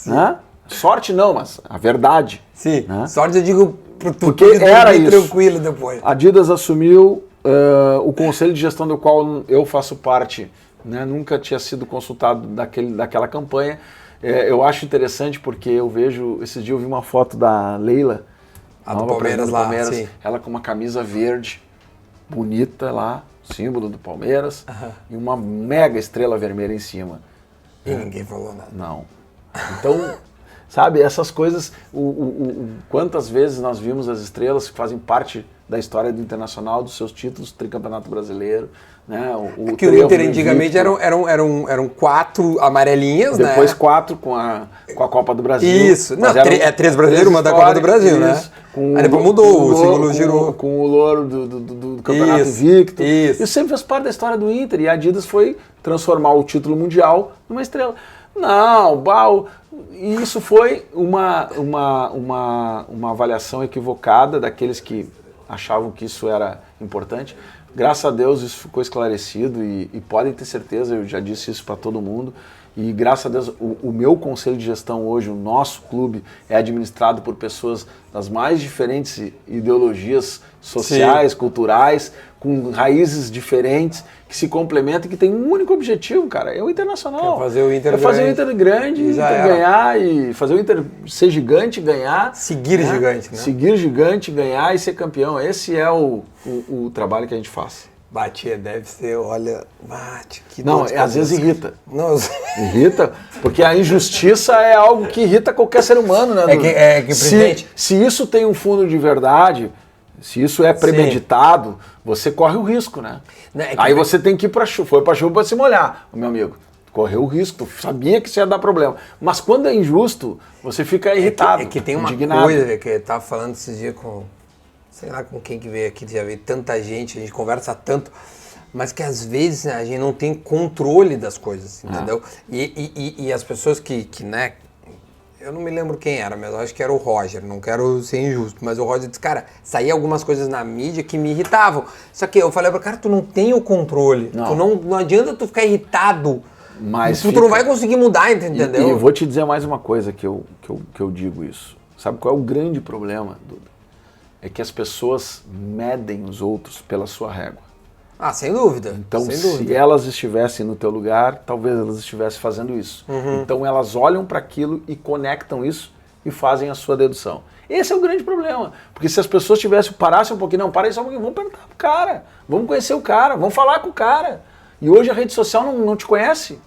né? Sorte não, mas a verdade. Sim, né? sorte eu digo porque era isso. Tranquilo depois. A Adidas assumiu... o conselho de gestão do qual eu faço parte, né, nunca tinha sido consultado daquela campanha. Eu acho interessante porque eu vejo, esses dias eu vi uma foto da Leila, do Palmeiras lá, sim. Ela com uma camisa verde, bonita lá, símbolo do Palmeiras, e uma mega estrela vermelha em cima. E ninguém falou nada. Não. Então, sabe, essas coisas, quantas vezes nós vimos as estrelas que fazem parte da história do Internacional, dos seus títulos, tricampeonato brasileiro, né? O Inter antigamente eram 4 amarelinhas, depois, né? Depois 4 com a Copa do Brasil. Isso, não, 3 brasileiros, uma da Copa do Brasil, isso, né? Aí depois mudou, o símbolo girou. Com o louro do Campeonato Invicto. Isso sempre fez parte da história do Inter, e a Adidas foi transformar o título mundial numa estrela. Não, isso foi uma avaliação equivocada daqueles que achavam que isso era importante. Graças a Deus isso ficou esclarecido e podem ter certeza, eu já disse isso para todo mundo, e graças a Deus o meu conselho de gestão hoje, o nosso clube, é administrado por pessoas das mais diferentes ideologias sociais, culturais, com raízes diferentes, que se complementam e que tem um único objetivo, cara, é o Internacional. É fazer o Inter grande. Fazer o Inter grande, ganhar, e fazer o Inter ser gigante, ganhar. Seguir gigante, né? Seguir gigante, ganhar e ser campeão. Esse é o trabalho que a gente faz. Batia, deve ser, olha, que não, às vezes irrita. Não, irrita, porque a injustiça é algo que irrita qualquer ser humano, né? Presidente... Se isso tem um fundo de verdade, se isso é premeditado, você corre o risco, né? Aí você tem que ir foi pra chuva para se molhar, meu amigo. Correu o risco, tu sabia que isso ia dar problema. Mas quando é injusto, você fica irritado, que tem uma indignado. Coisa que eu tava falando esses dias com... Sei lá com quem que veio aqui, já veio tanta gente, a gente conversa tanto. mas que às vezes, né, a gente não tem controle das coisas, entendeu? E as pessoas que, né, eu não me lembro quem era, mas eu acho que era o Roger, não quero ser injusto, mas o Roger disse, cara, saía algumas coisas na mídia que me irritavam. Só que eu falei pra cara, tu não tem o controle, não adianta tu ficar irritado, mas tu não vai conseguir mudar, entendeu? E eu vou te dizer mais uma coisa que eu digo isso. Sabe qual é o grande problema, Duda? É que as pessoas medem os outros pela sua régua. Ah, sem dúvida. Então, sem se dúvida. elas estivessem no teu lugar, talvez elas estivessem fazendo isso. Então, elas olham para aquilo e conectam isso e fazem a sua dedução. Esse é o grande problema. Porque se as pessoas parassem um pouquinho, não, para aí só um pouquinho, vamos perguntar pro cara, vamos conhecer o cara, vamos falar com o cara. E hoje a rede social não te conhece.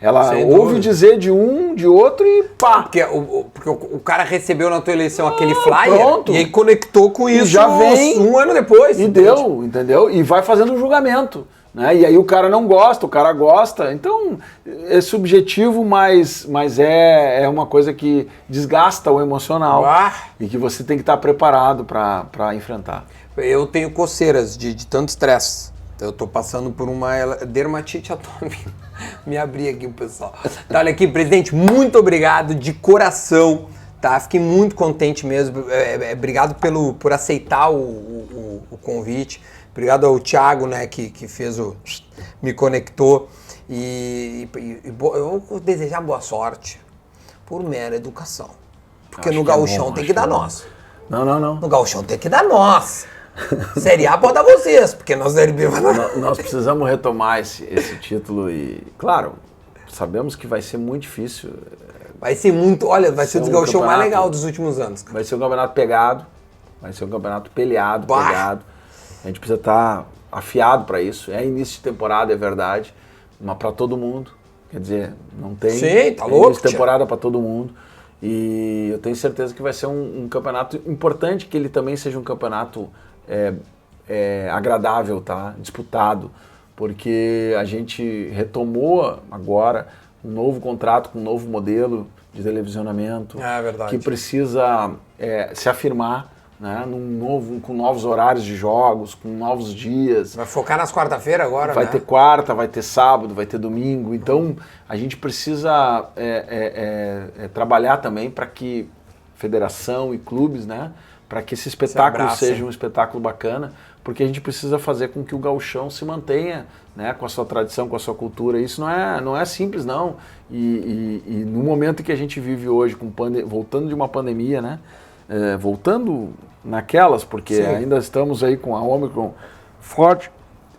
Ela ouve dizer de um, de outro e pá. Porque o cara recebeu na tua eleição aquele flyer, pronto. E aí conectou com isso já vem, um ano depois. E deu, entendeu? E vai fazendo um julgamento. Né? E aí o cara não gosta, o cara gosta. Então é subjetivo, mas é uma coisa que desgasta o emocional. E que você tem que estar preparado para enfrentar. Eu tenho coceiras de tanto estresse. Eu tô passando por uma dermatite atômica. Me abri aqui o pessoal. Tá, olha aqui, presidente, muito obrigado de coração, tá? Fiquei muito contente mesmo. Obrigado por aceitar o convite. Obrigado ao Thiago, né, que fez me conectou. E eu vou desejar boa sorte por mera educação. Porque no gauchão tem que dar nós. Não. No gauchão tem que dar nós. Série A pode dar vocês, porque nós Série B vai dar. Nós precisamos retomar esse título e, claro, sabemos que vai ser muito difícil. Vai ser muito, olha, vai ser o gauchão mais legal dos últimos anos. Vai ser um campeonato pegado, vai ser um campeonato pegado. A gente precisa estar afiado para isso. É início de temporada, é verdade, mas para todo mundo. Quer dizer, não tem início de temporada para todo mundo. E eu tenho certeza que vai ser um campeonato importante, que ele também seja um campeonato agradável, tá? Disputado, porque a gente retomou agora um novo contrato com um novo modelo de televisionamento, que precisa se afirmar, né? Com novos horários de jogos, com novos dias. Vai focar nas quarta-feira agora, vai ter quarta, vai ter sábado, vai ter domingo. Então a gente precisa trabalhar também para que federação e clubes, né? Para que esse espetáculo seja um espetáculo bacana, porque a gente precisa fazer com que o gauchão se mantenha, né, com a sua tradição, com a sua cultura. Isso não é simples, não. E no momento que a gente vive hoje, voltando de uma pandemia, né, voltando naquelas, porque ainda estamos aí com a Omicron forte,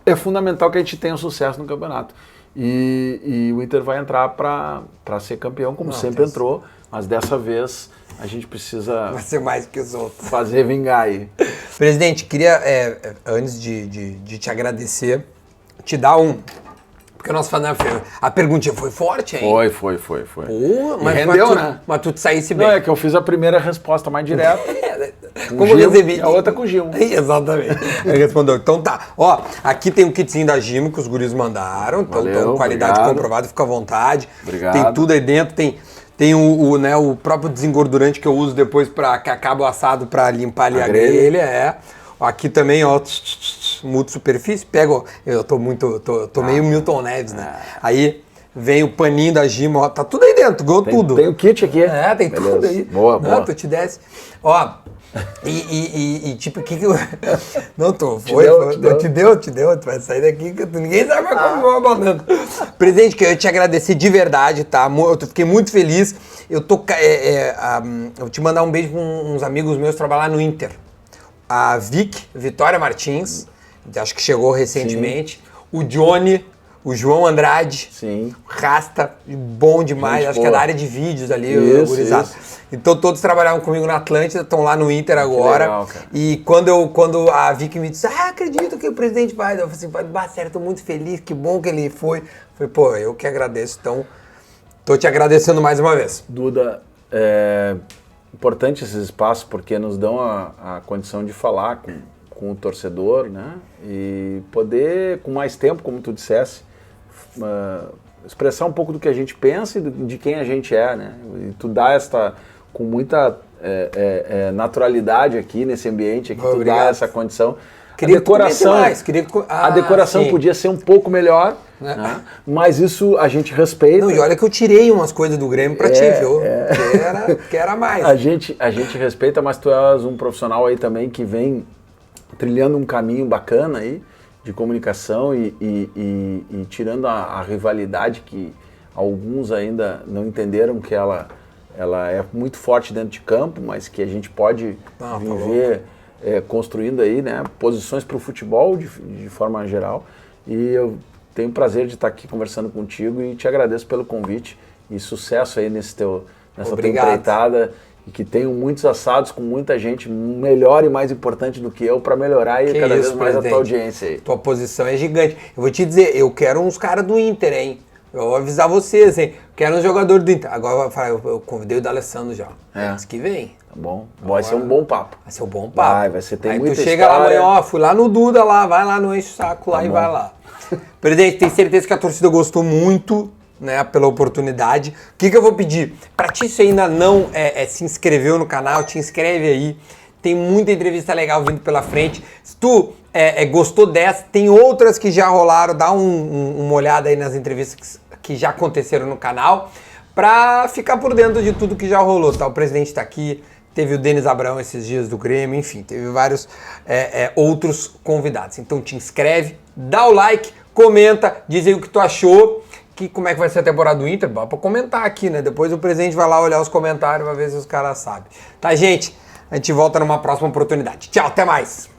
é fundamental que a gente tenha um sucesso no campeonato. E o Inter vai entrar para ser campeão, como sempre entrou, mas dessa vez a gente precisa... Vai ser mais que os outros. Fazer vingar aí. Presidente, queria, antes de te agradecer, te dar porque nós fazemos a perguntinha foi forte, hein? Foi. Pô, mas rendeu, né? Mas tu te saísse bem. Não, é que eu fiz a primeira resposta mais direta. Como eu recebi. E a outra com o Gil. Exatamente. Ele respondeu. Então tá. Ó, aqui tem um kitzinho da Gimo que os guris mandaram. Então, qualidade comprovada, fica à vontade. Obrigado. Tem tudo aí dentro, tem o próprio desengordurante que eu uso depois que acaba o assado para limpar ali a grelha. Aqui também, ó, multi-superfície, eu tô meio Milton Neves, né? Aí vem o paninho da Gimo, ó, tá tudo aí dentro, ganhou tudo. Tem o kit aqui. Tem beleza. Tudo aí. Boa. Tu te desce. Ó, tipo, o que eu... Não, te deu, tu vai sair daqui que ninguém sabe mais como uma banana. Presidente, que eu ia te agradecer de verdade, tá? Eu fiquei muito feliz. Eu vou te mandar um beijo com uns amigos meus que trabalham no Inter. A Vitória Martins, acho que chegou recentemente. Sim. O Johnny, o João Andrade. Sim. Rasta, bom demais. Acho que é da área de vídeos ali, gurizada. Então todos trabalhavam comigo na Atlântida, estão lá no Inter agora. Legal, cara. E quando a Vicky me disse, acredito que o presidente vai. Eu falei assim, sério, tô muito feliz, que bom que ele foi. Eu falei, pô, eu que agradeço. Então, tô te agradecendo mais uma vez. Duda, importante esses espaços porque nos dão a condição de falar com o torcedor, né? E poder, com mais tempo, como tu dissesse, expressar um pouco do que a gente pensa e de quem a gente é, né? E tu dá com muita naturalidade aqui nesse ambiente, aqui tu dá essa condição. A decoração podia ser um pouco melhor, né? Mas isso a gente respeita. Não, e olha que eu tirei umas coisas do Grêmio pra ti, viu? Que era mais. A gente respeita, mas tu és um profissional aí também que vem trilhando um caminho bacana aí de comunicação e tirando a rivalidade que alguns ainda não entenderam que ela é muito forte dentro de campo, mas que a gente pode viver construindo aí, né, posições para o futebol de forma geral. E eu tenho o prazer de estar aqui conversando contigo e te agradeço pelo convite e sucesso aí nessa tua empreitada e que tenham muitos assados com muita gente melhor e mais importante do que eu para melhorar e cada vez mais a tua audiência aí. Tua posição é gigante. Eu vou te dizer, eu quero uns caras do Inter, hein? Eu vou avisar vocês, hein? Quero um jogador do Inter. Agora eu convidei o D'Alessandro já. Diz que vem. Tá bom. Vai ser um bom papo. Vai ser um bom papo. Vai ser, tem aí muita tu chega história. lá amanhã, fui lá no Duda lá, vai lá no Enche o Saco lá e vai lá. Presidente, tenho certeza que a torcida gostou muito, né, pela oportunidade. O que eu vou pedir? Pra ti, se ainda não se inscreveu no canal, te inscreve aí. Tem muita entrevista legal vindo pela frente. Se tu gostou dessa, tem outras que já rolaram, dá uma olhada aí nas entrevistas que já aconteceram no canal, pra ficar por dentro de tudo que já rolou, tá? O presidente tá aqui, teve o Denis Abraão esses dias do Grêmio, enfim, teve vários outros convidados. Então te inscreve, dá o like, comenta, diz aí o que tu achou, como é que vai ser a temporada do Inter, pra comentar aqui, né? Depois o presidente vai lá olhar os comentários, vai ver se os caras sabem. Tá, gente? A gente volta numa próxima oportunidade. Tchau, até mais!